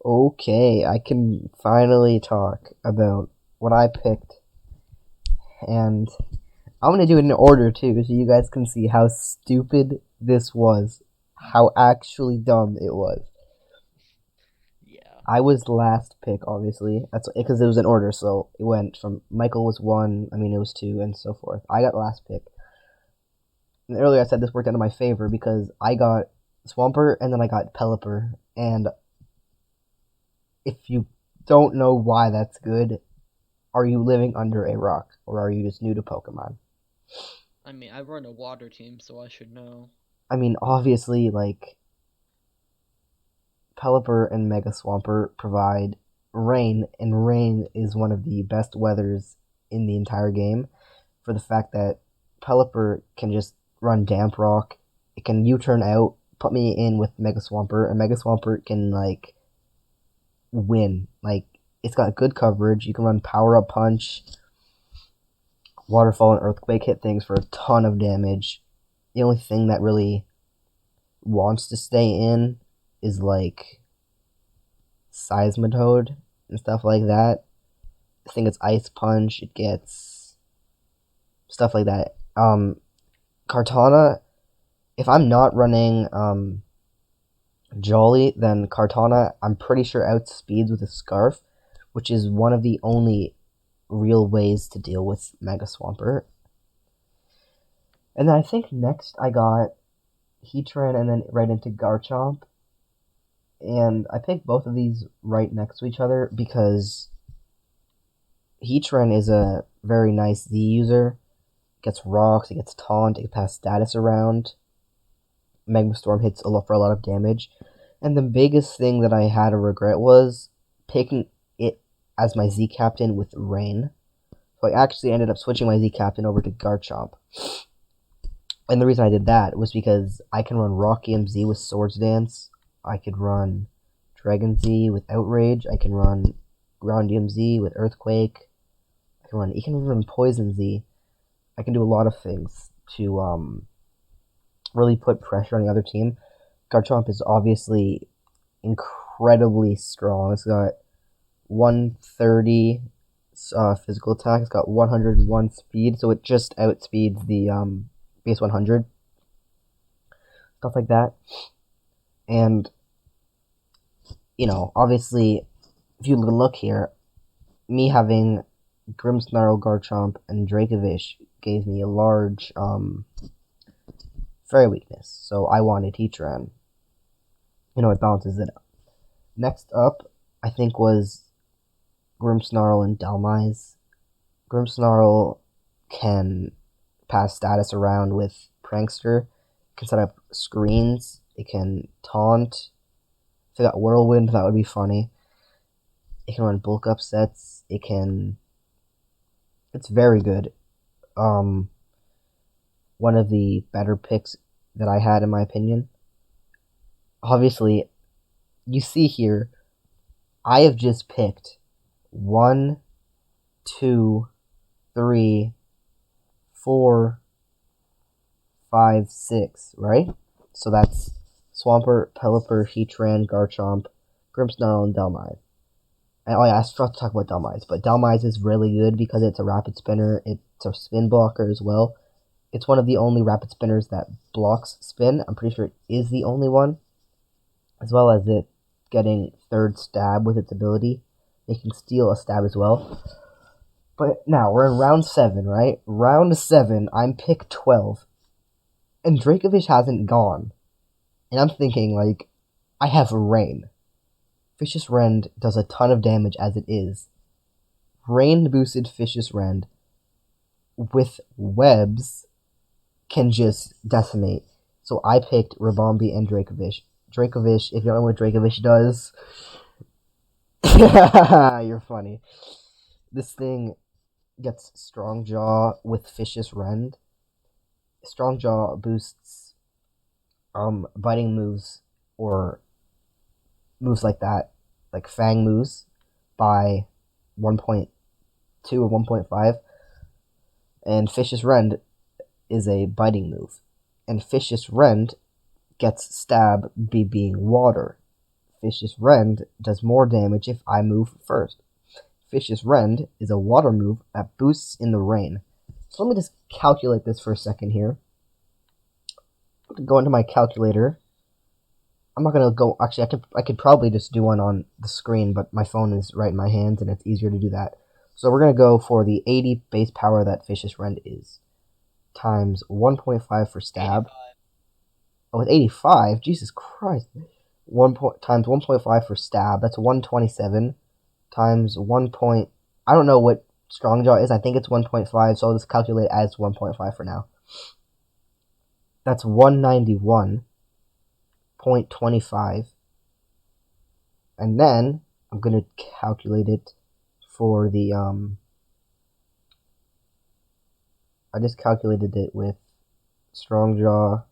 Okay, I can finally talk about what I picked, and I'm gonna do it in order too, so you guys can see how stupid this was, how actually dumb it was. Yeah. I was last pick, obviously. That's because it was in order, so it went from Michael was one, I mean it was two, and so forth. I got last pick. And earlier I said this worked out in my favor because I got Swampert and then I got Pelipper, and if you don't know why that's good, are you living under a rock or are you just new to Pokemon? I mean, I run a water team, so I should know. I mean, obviously, like Pelipper and Mega Swampert provide rain, and rain is one of the best weathers in the entire game for the fact that Pelipper can just run Damp Rock. It can U-turn out, put me in with Mega Swampert, and Mega Swampert can like win. Like it's got good coverage. You can run Power Up Punch, Waterfall, and Earthquake hit things for a ton of damage. The only thing that really wants to stay in is like Seismitoad and stuff like that. I think it's Ice Punch. It gets stuff like that. Kartana. If I'm not running Jolly, then Kartana, I'm pretty sure outspeeds with a Scarf, which is one of the only real ways to deal with Mega Swampert. And then I think next I got Heatran and then right into Garchomp. And I picked both of these right next to each other because Heatran is a very nice Z user. It gets rocks, it gets taunt, it can pass status around. Magma Storm hits for a lot of damage. And the biggest thing that I had a regret was picking it as my Z Captain with Rain. So I actually ended up switching my Z Captain over to Garchomp. And the reason I did that was because I can run Rock EMZ with Swords Dance. I could run Dragon Z with Outrage. I can run Ground EMZ with Earthquake. I can run. You can run Poison Z. I can do a lot of things to really put pressure on the other team. Garchomp is obviously incredibly strong. It's got 130 physical attack. It's got 101 speed, so it just outspeeds the base 100. Stuff like that. And, you know, obviously, if you look here, me having Grimmsnarl, Garchomp, and Dracovish gave me a large fairy weakness, so I wanted Heatran. It balances it out. Next up, I think, was Grimmsnarl and Dhelmise. Grimmsnarl can pass status around with Prankster. It can set up screens. It can taunt. If it got Whirlwind, that would be funny. It can run bulk up sets. It's very good. One of the better picks that I had, in my opinion. Obviously, you see here, I have just picked 1, 2, 3, 4, 5, 6, right? So that's Swampert, Pelipper, Heatran, Garchomp, Grimmsnarl, and Dhelmise. And, oh yeah, I forgot to talk about Dhelmise, but Dhelmise is really good because it's a rapid spinner. It's a spin blocker as well. It's one of the only rapid spinners that blocks spin. I'm pretty sure it is the only one. As well as it getting third stab with its ability. It can steal a stab as well. But now, we're in round 7, right? Round 7, I'm pick 12. And Dracovish hasn't gone. And I'm thinking, like, I have Rain. Vicious Rend does a ton of damage as it is. Rain boosted Vicious Rend with webs can just decimate. So I picked Ribombee and Dracovish. Dracovish, if you don't know what Dracovish does, you're funny. This thing gets Strong Jaw with Vicious Rend. Strong Jaw boosts biting moves or moves like that, like Fang moves, by 1.2 or 1.5. And Vicious Rend is a biting move. And Vicious Rend gets Stab being water. Vicious Rend does more damage if I move first. Vicious Rend is a water move that boosts in the rain. So let me just calculate this for a second here. I'm going to go into my calculator. I'm not going to go... Actually, I could probably just do one on the screen, but my phone is right in my hands, and it's easier to do that. So we're going to go for the 80 base power that Vicious Rend is. Times 1.5 for Stab. 85. Oh, with 85? Jesus Christ. Times 1.5 for Stab. That's 127. Times 1 point... I don't know what Strongjaw is. I think it's 1.5, so I'll just calculate as 1.5 for now. That's 191.25. And then I'm going to calculate it for the... I just calculated it with Strongjaw,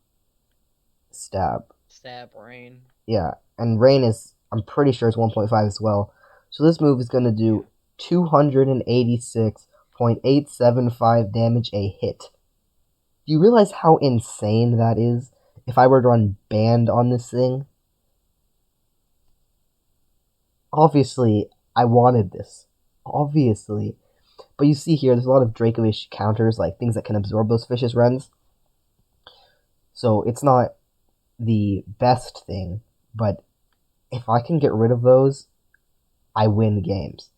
Stab. Stab Rain. Yeah, and Rain is... I'm pretty sure it's 1.5 as well. So this move is going to do 286.875 damage a hit. Do you realize how insane that is? If I were to run Band on this thing? Obviously, I wanted this. Obviously. But you see here, there's a lot of Dracovish counters, like things that can absorb those Vicious Rends. So it's not the best thing, but if I can get rid of those, I win games.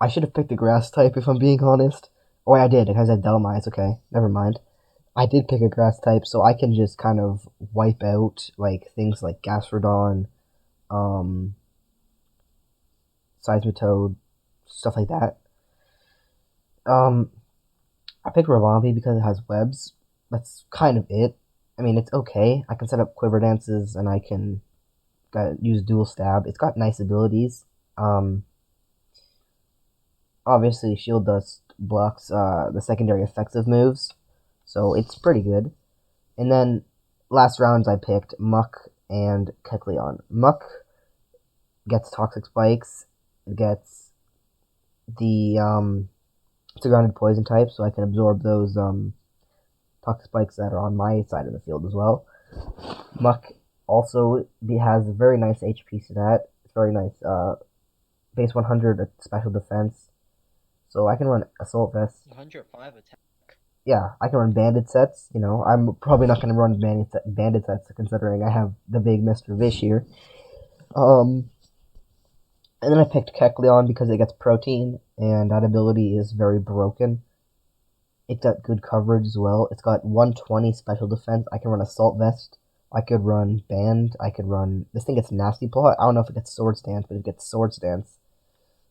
I should have picked a grass type if I'm being honest. Oh, I did. It has a Dhelmise. Okay, never mind. I did pick a grass type, so I can just kind of wipe out like things like Gastrodon, Seismitoad, stuff like that. I picked Ribombee because it has webs. That's kind of it. I mean, it's okay. I can set up Quiver Dances, and I can use Dual Stab. It's got nice abilities. Obviously, Shield Dust blocks the secondary effects of moves, so it's pretty good. And then, last rounds I picked Muck and Kecleon. Muck gets Toxic Spikes. It gets the, it's a grounded poison type, so I can absorb those, Toxic Spikes that are on my side of the field as well. Muck also has a very nice HP stat. It's very nice, base 100 special defense. So I can run Assault Vest. 105 attack. Yeah, I can run Bandit sets. You know, I'm probably not going to run Bandit sets considering I have the big Mr. Vish here. And And then I picked Kecleon because it gets protein, and that ability is very broken. It's got good coverage as well. It's got 120 special defense. I can run Assault Vest. I could run Band. I could run... This thing gets Nasty Paw. I don't know if it gets Swords Dance, but if it gets Swords Dance,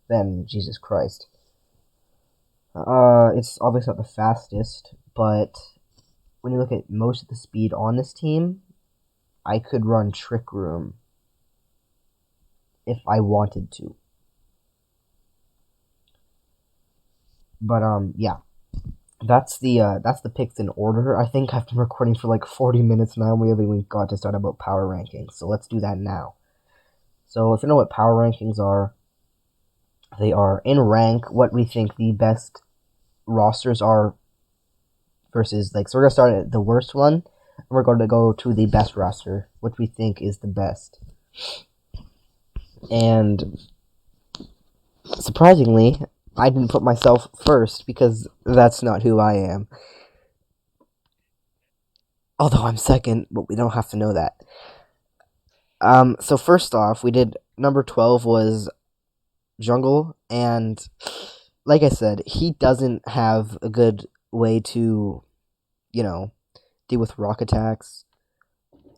then Jesus Christ. It's obviously not the fastest, but when you look at most of the speed on this team, I could run Trick Room if I wanted to. But yeah, that's the picks in order. I think I've been recording for like 40 minutes now, and we haven't even got to start about power rankings. So let's do that now. So if you know what power rankings are, they are in rank what we think the best rosters are versus like. So we're gonna start at the worst one, and we're going to go to the best roster, which we think is the best. And surprisingly, I didn't put myself first because that's not who I am. Although I'm second, but we don't have to know that. So first off, we did number 12 was Jungle, and like I said, he doesn't have a good way to, deal with rock attacks.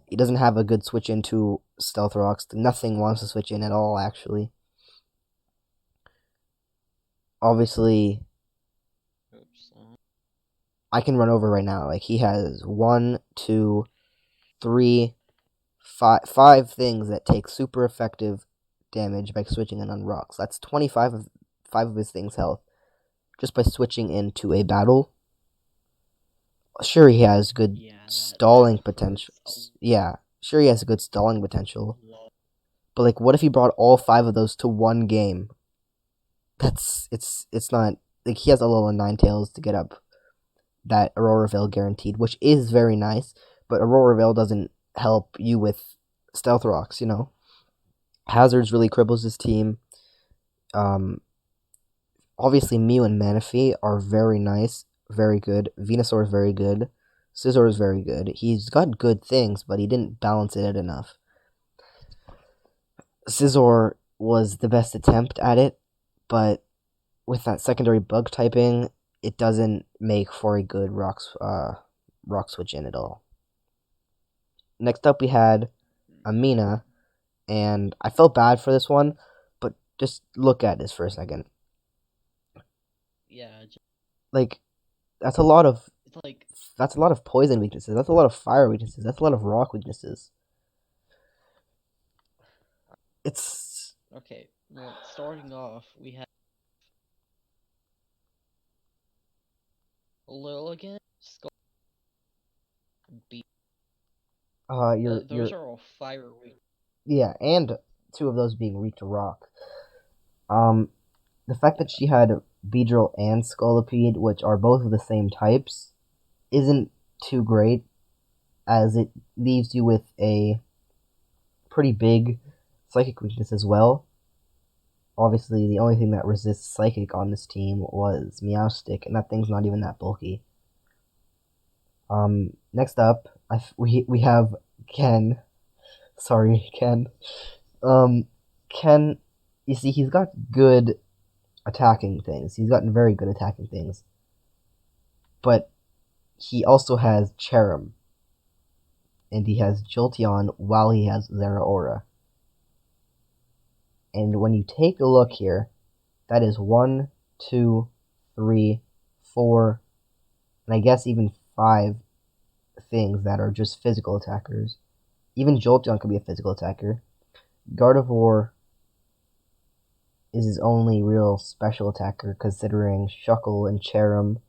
He doesn't have a good switch into stealth rocks. Nothing wants to switch in at all, actually. Obviously, I can run over right now. Like, he has 1, 2, 3, 5 things that take super effective damage by switching in on rocks. That's 25 of 5 of his things health just by switching into a battle. Sure, he has good stalling potential. Yeah, sure he has good stalling potential. But like, what if he brought all 5 of those to one game? It's not like he has a little Ninetales to get up that Aurora Veil guaranteed, which is very nice. But Aurora Veil doesn't help you with stealth rocks, Hazards really cripbles his team. Obviously, Mew and Manaphy are very nice, very good. Venusaur is very good. Scizor is very good. He's got good things, but he didn't balance it out enough. Scizor was the best attempt at it, but with that secondary bug typing, it doesn't make for a good rock switch in at all. Next up, we had Amina, and I felt bad for this one, but just look at this for a second. Yeah, like that's a lot of it's like that's a lot of poison weaknesses. That's a lot of fire weaknesses. That's a lot of rock weaknesses. It's okay. Well, starting off, we have Lilligant, Skull, Beat. you're Those are all fire weak. yeah, and 2 of those being weak to rock. The fact that she had Beedrill and Scolipede, which are both of the same types, isn't too great, as it leaves you with a pretty big psychic weakness as well. Obviously, the only thing that resists psychic on this team was Meowstic, and that thing's not even that bulky. Next up, we have Ken. Sorry, Ken. Ken, you see, he's got good attacking things. He's gotten very good attacking things. But he also has Cherim. And he has Jolteon while he has Zeraora. And when you take a look here, that is 1, 2, 3, 4, and I guess even 5 things that are just physical attackers. Even Jolteon could be a physical attacker. Gardevoir is his only real special attacker, considering Shuckle and Cherim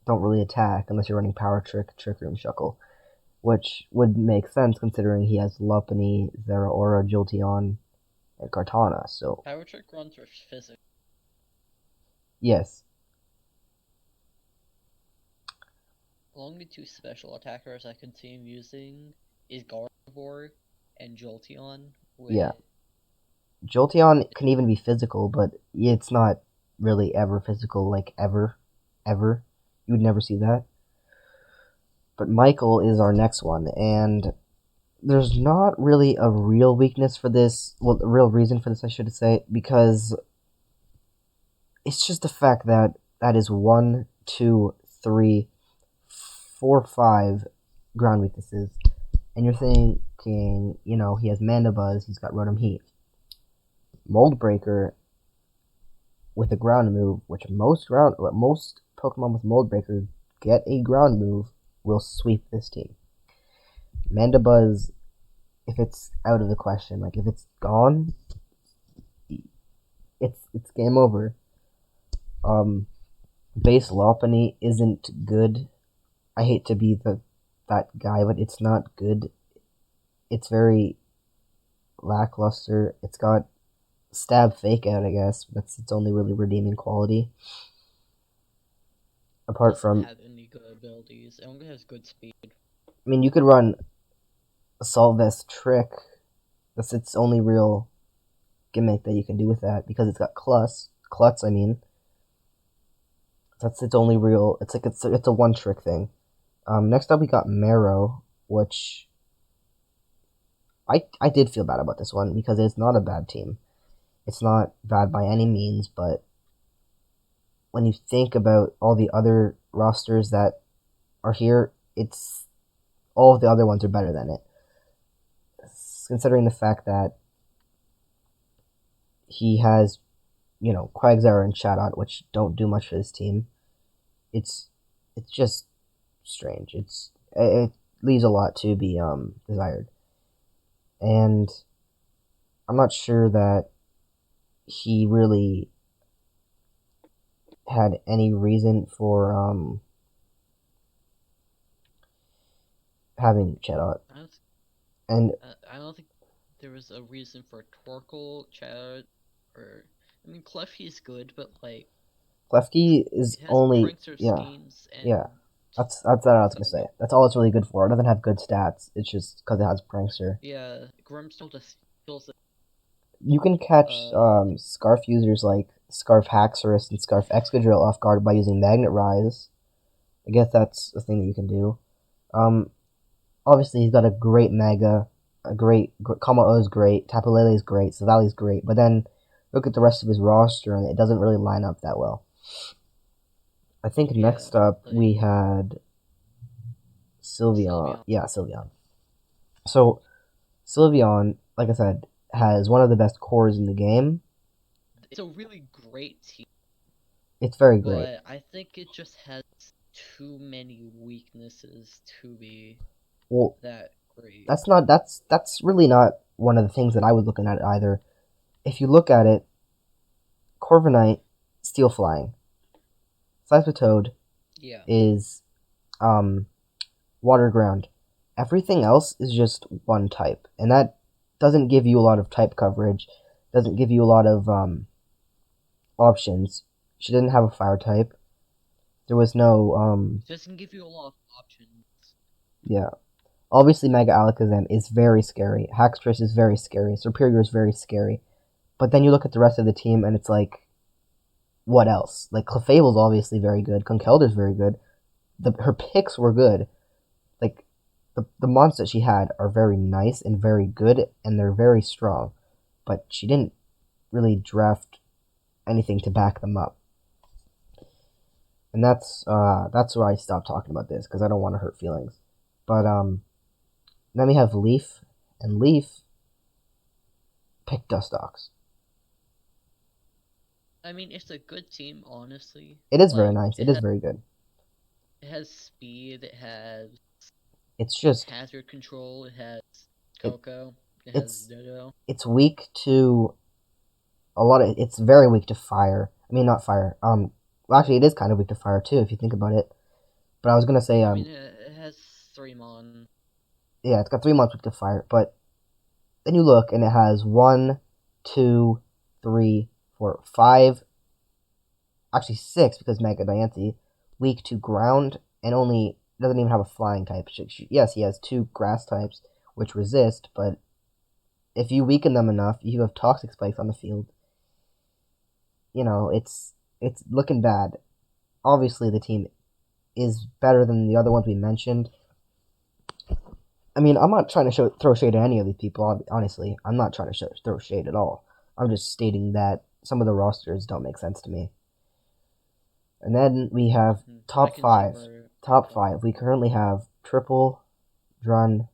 don't really attack unless you're running Power Trick, Trick Room, Shuckle, which would make sense considering he has Lopunny, Zeraora, Jolteon, and Kartana. So Power Trick runs with physics. yes. Only 2 special attackers I can see him using is Gardevoir and Jolteon. Yeah. Jolteon can even be physical, but it's not really ever physical, like ever. Ever. You would never see that. But Michael is our next one, and there's not really a real weakness for this. Well, a real reason for this, I should say, because it's just the fact that that is one, two, three, four, five ground weaknesses, and you're thinking, he has Mandibuzz, he's got Rotom Heat, Mold Breaker with a ground move, which most Pokemon with Mold Breaker get a ground move, will sweep this team. Mandibuzz, if it's out of the question, like if it's gone, it's game over. Base Lopunny isn't good. I hate to be that guy, but it's not good. It's very lackluster. It's got Stab Fake Out, I guess. That's its only really redeeming quality. Apart Doesn't from, have any good abilities. It only has good speed. you could run Assault Vest Trick. That's its only real gimmick that you can do with that, because it's got Klutz, I mean. That's its only real. It's a one trick thing. Next up we got Marrow, which I did feel bad about this one because it's not a bad team. It's not bad by any means, but when you think about all the other rosters that are here, it's all of the other ones are better than it. Considering the fact that he has, Quagsire and Chatot, which don't do much for this team. It's just strange. It leaves a lot to be desired, and I'm not sure that he really had any reason for having Chatot. And I don't think there was a reason for Torkoal, Chad, or I mean Klefki's good, but like Klefki is it has only, prankster yeah, schemes yeah. and That's what I was gonna say. That's all it's really good for. It doesn't have good stats. It's just because it has Prankster. yeah, Grimmsnarl just feels like You can catch uh Scarf users like Scarf Haxorus and Scarf Excadrill off guard by using Magnet Rise. I guess that's a thing that you can do. Um, Obviously he's got a great Mega, a great Kama is great, Tapu Lele is great, Savali is great, but then look at the rest of his roster and it doesn't really line up that well. I think yeah, next up like we had Sylveon. Sylveon. Yeah, Sylveon. So Sylveon, like I said, has one of the best cores in the game. It's a really great team, It's very great. but I think it just has too many weaknesses to be Well, that great. that's really not one of the things that I was looking at either. If you look at it, Corviknight, Steel Flying. Scyther Yeah. is Water Ground. Everything else is just one type, and that doesn't give you a lot of type coverage. Doesn't give you a lot of options. She didn't have a fire type. There was no It doesn't give you a lot of options. yeah. Obviously, Mega Alakazam is very scary. Haxorus is very scary. Superior is very scary. But then you look at the rest of the team, and it's like, what else? Like, Clefable's obviously very good. Conkeldur's very good. Her picks were good. Like, the mons that she had are very nice and very good, and they're very strong. But she didn't really draft anything to back them up. And that's where I stopped talking about this, because I don't want to hurt feelings. But then we have Leaf, and Leaf picked Dustox. I mean, it's a good team, honestly. It is very Like nice. It is very good. it has speed, it has It's just hazard control, it has it Coco, it has it's Dodo. it's weak to a lot of. It's very weak to fire. I mean, not fire. Well, actually, it is kind of weak to fire too, if you think about it. But I was gonna say, I mean, it has 3 Mon. yeah, it's got 3 months weak to fire. But then you look, and it has one, two, three, four, five, actually six, because Mega Dianthy weak to ground, and only doesn't even have a flying type. Yes, he has 2 grass types which resist, but if you weaken them enough, you have toxic spikes on the field. It's looking bad. Obviously, the team is better than the other ones we mentioned, I mean, I'm not trying to throw shade at any of these people. Honestly, I'm not trying to throw shade at all. I'm just stating that some of the rosters don't make sense to me. And then we have I top can see five. where you're Top coming. five. We currently have Triple, Drun,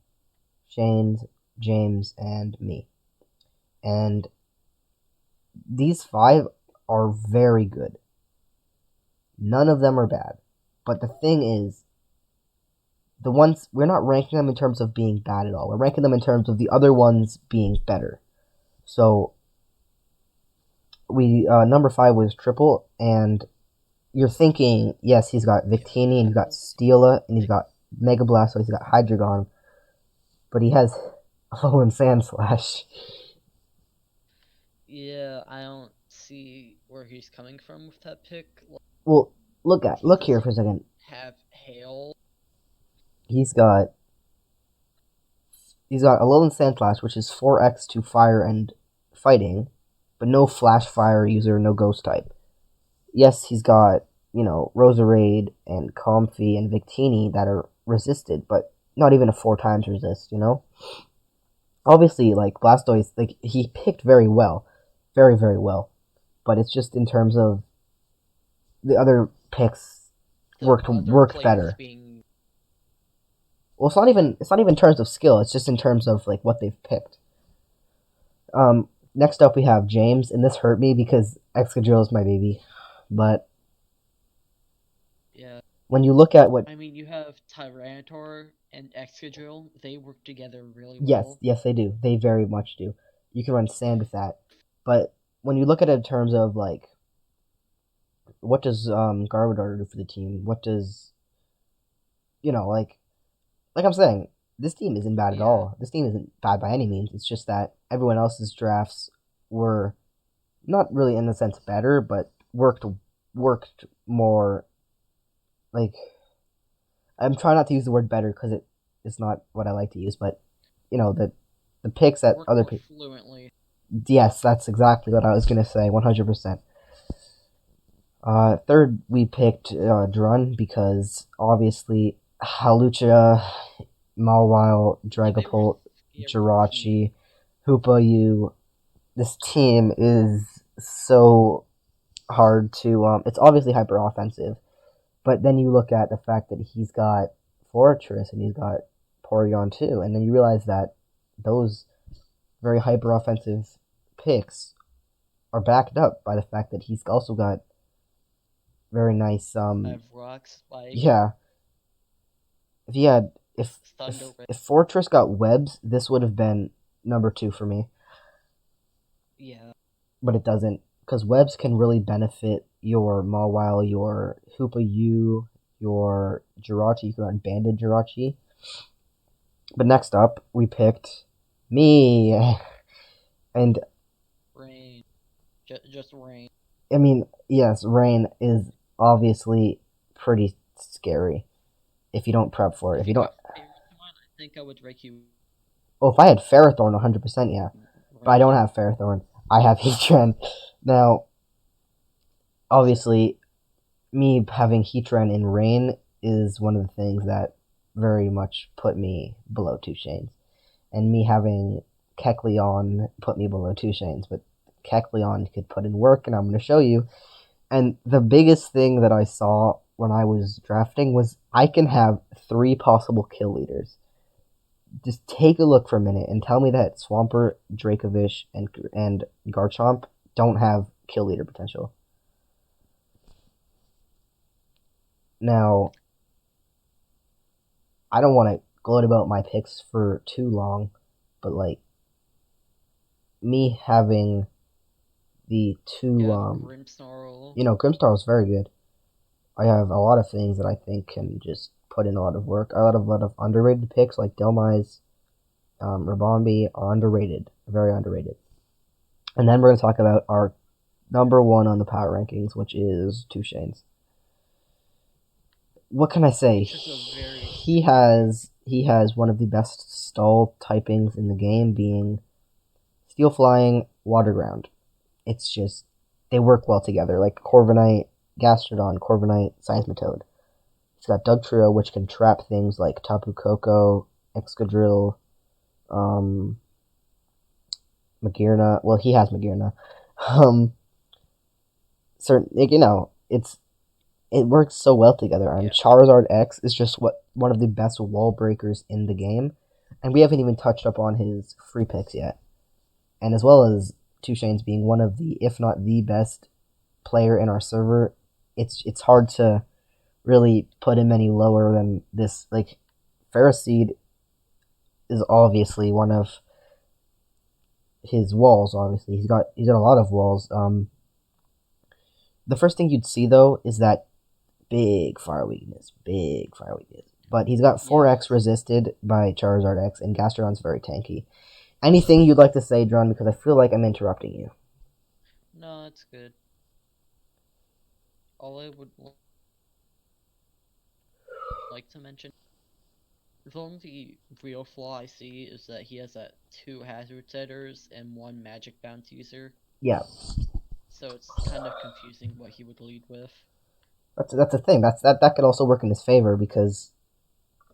Shane's, James, and me. And these five are very good. None of them are bad. But the thing is, the ones we're not ranking them in terms of being bad at all. We're ranking them in terms of the other ones being better. So we number five was Triple, and you're thinking, yes, he's got Yeah, Victini, and he's got triple. Steela, and he's got Mega Blast, so he's got Hydreigon, but he has Alolan Sand Slash. Yeah, I don't see where he's coming from with that pick. Like, Well, he look here for doesn't a second. have hail. He's got Alolan Sand Slash, which is 4x to Fire and Fighting, but no Flash Fire user, no Ghost type. Yes, he's got Roserade and Comfey and Victini that are resisted, but not even a 4 times resist. Obviously, like Blastoise, like he picked very well, very very well, but it's just in terms of the other picks The other worked players better. being. Well, it's not even in terms of skill. It's just in terms of like what they've picked. Next up we have James, and this hurt me because Excadrill is my baby, but Yeah. when you look at what I mean, you have Tyranitar and Excadrill. They work together really yes, well. yes they do, they very much do. You can run sand with that, but when you look at it in terms of like what does Garbodor do for the team? What does like I'm saying, this team isn't bad at Yeah. all. This team isn't bad by any means. It's just that everyone else's drafts were not really in the sense better, but worked more like I'm trying not to use the word better because it's not what I like to use, but the picks that Work other more people. fluently. Yes, that's exactly what I was gonna say. 100%. Third, we picked Drun because obviously Halucha, Mawile, Yeah, they were a Dragapult, scary team. Jirachi, Hoopa. This team is so hard to. It's obviously hyper offensive, but then you look at the fact that he's got Fortress and he's got Porygon too, and then you realize that those very hyper offensive picks are backed up by the fact that he's also got very nice. I have Rock Spike, Yeah, if he had Thunder. if Fortress got webs, this would have been number two for me, Yeah. but it doesn't because webs can really benefit your Mawile, your Hoopa, your Jirachi. You can run Banded Jirachi. But next up, we picked me, and Rain. Just rain. I mean, yes, Rain is obviously pretty scary if you don't prep for it. If If you you don't, got Fairytone, I think I would rank you oh, if I had Ferrothorn, 100%, yeah, but I don't rain. have Ferrothorn. I have Heatran. Now, obviously, me having Heatran in Rain is one of the things that very much put me below two Shanes. And me having Kecleon put me below two Shanes, but Kecleon could put in work, and I'm going to show you. And the biggest thing that I saw when I was drafting was I can have 3 possible kill leaders. Just take a look for a minute and tell me that Swampert, Dracovish, and Garchomp don't have kill leader potential. Now, I don't want to gloat about my picks for too long, but like me having the You two, have Grimmsnarl. Grimstar was very good. I have a lot of things that I think can just put in a lot of work. A lot of underrated picks like Delmise, Rabombi are underrated, very underrated. And then we're going to talk about our number one on the power rankings, which is Two Shanes. What can I say? This is a very sick pick. He has one of the best stall typings in the game, being Steel Flying, Water Ground. It's just they work well together, like Corviknight, Gastrodon, Corviknight, Seismitoad. It's got Dugtrio, which can trap things like Tapu Koko Excadrill, um, Magearna. Well, he has Magearna. Um, certain, like, it works so well together. And Yeah. Charizard X is just one of the best wall breakers in the game, and we haven't even touched up on his free picks yet. And as well as Tushane's being one of the, if not the best player in our server, it's hard to really put him any lower than this. Like, Ferroseed is obviously one of his walls. Obviously, he's got a lot of walls. The first thing you'd see though is that big fire weakness. But he's got 4x resisted by Charizard X, and Gastrodon's very tanky. Anything you'd like to say, John? Because I feel like I'm interrupting you. No, that's good. All I would like to mention, the only real flaw I see is that he has that 2 hazard setters and 1 magic bounce user. Yeah, So it's kind of confusing what he would lead with. that's the thing. That could also work in his favor because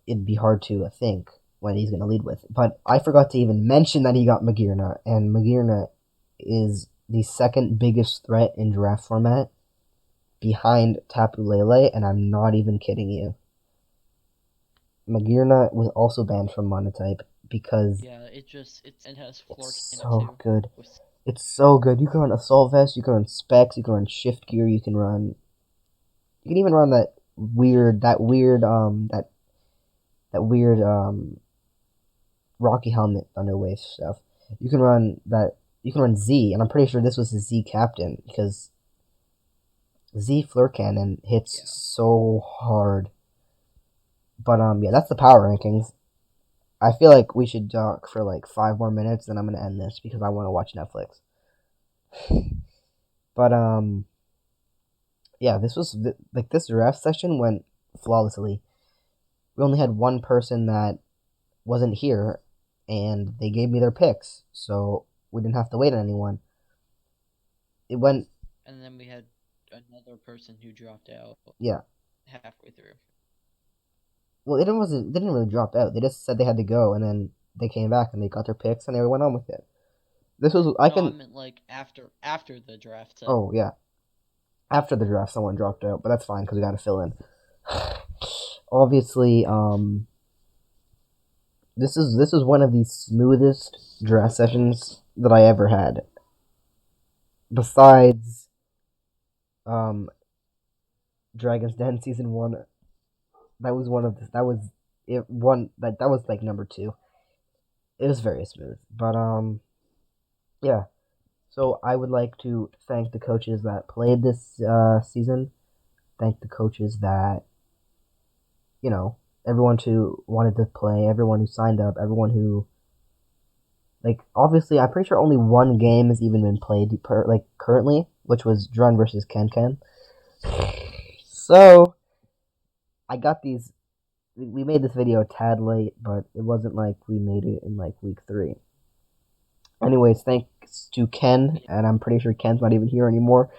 it'd be hard to think what he's going to lead with. But I forgot to even mention that he got Magearna, and Magearna is the second biggest threat in draft format behind Tapu Lele, and I'm not even kidding you. Magearna was also banned from Monotype because Yeah, it has floor it's cannon so too. good. It's so good. You can run Assault Vest, you can run Specs, you can run Shift Gear, you can even run that weird Rocky Helmet Thunderwave stuff. You can run Z, and I'm pretty sure this was the Z Captain because Z Fleur Cannon hits so hard. But yeah, that's the power rankings. I feel like we should talk for like 5 more minutes, then I'm gonna end this because I want to watch Netflix. But yeah, this draft session went flawlessly. We only had one person that wasn't here, and they gave me their picks, so we didn't have to wait on anyone. It went. And then we had another person who dropped out. Yeah. Halfway through. Well, they didn't really drop out. They just said they had to go, and then they came back and they got their picks, and they went on with it. This was I meant like after the draft. Oh yeah, after the draft, someone dropped out, but that's fine because we got to fill in. Obviously, this is one of the smoothest draft sessions that I ever had. Besides, Dragon's Den season 1, that was like number 2. It was very smooth, but yeah. So I would like to thank the coaches that played this season. Thank the coaches that, everyone who wanted to play, everyone who signed up, everyone who, obviously, I'm pretty sure only one game has even been played currently, which was Drun versus Ken Ken. So I got these. We made this video a tad late, but it wasn't like we made it in like week 3. Anyways, thanks to Ken, and I'm pretty sure Ken's not even here anymore,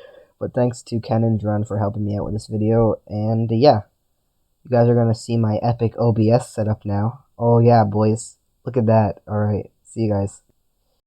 but thanks to Ken and Drun for helping me out with this video, and yeah, you guys are gonna see my epic OBS setup now. Oh yeah, boys, look at that. Alright, see you guys.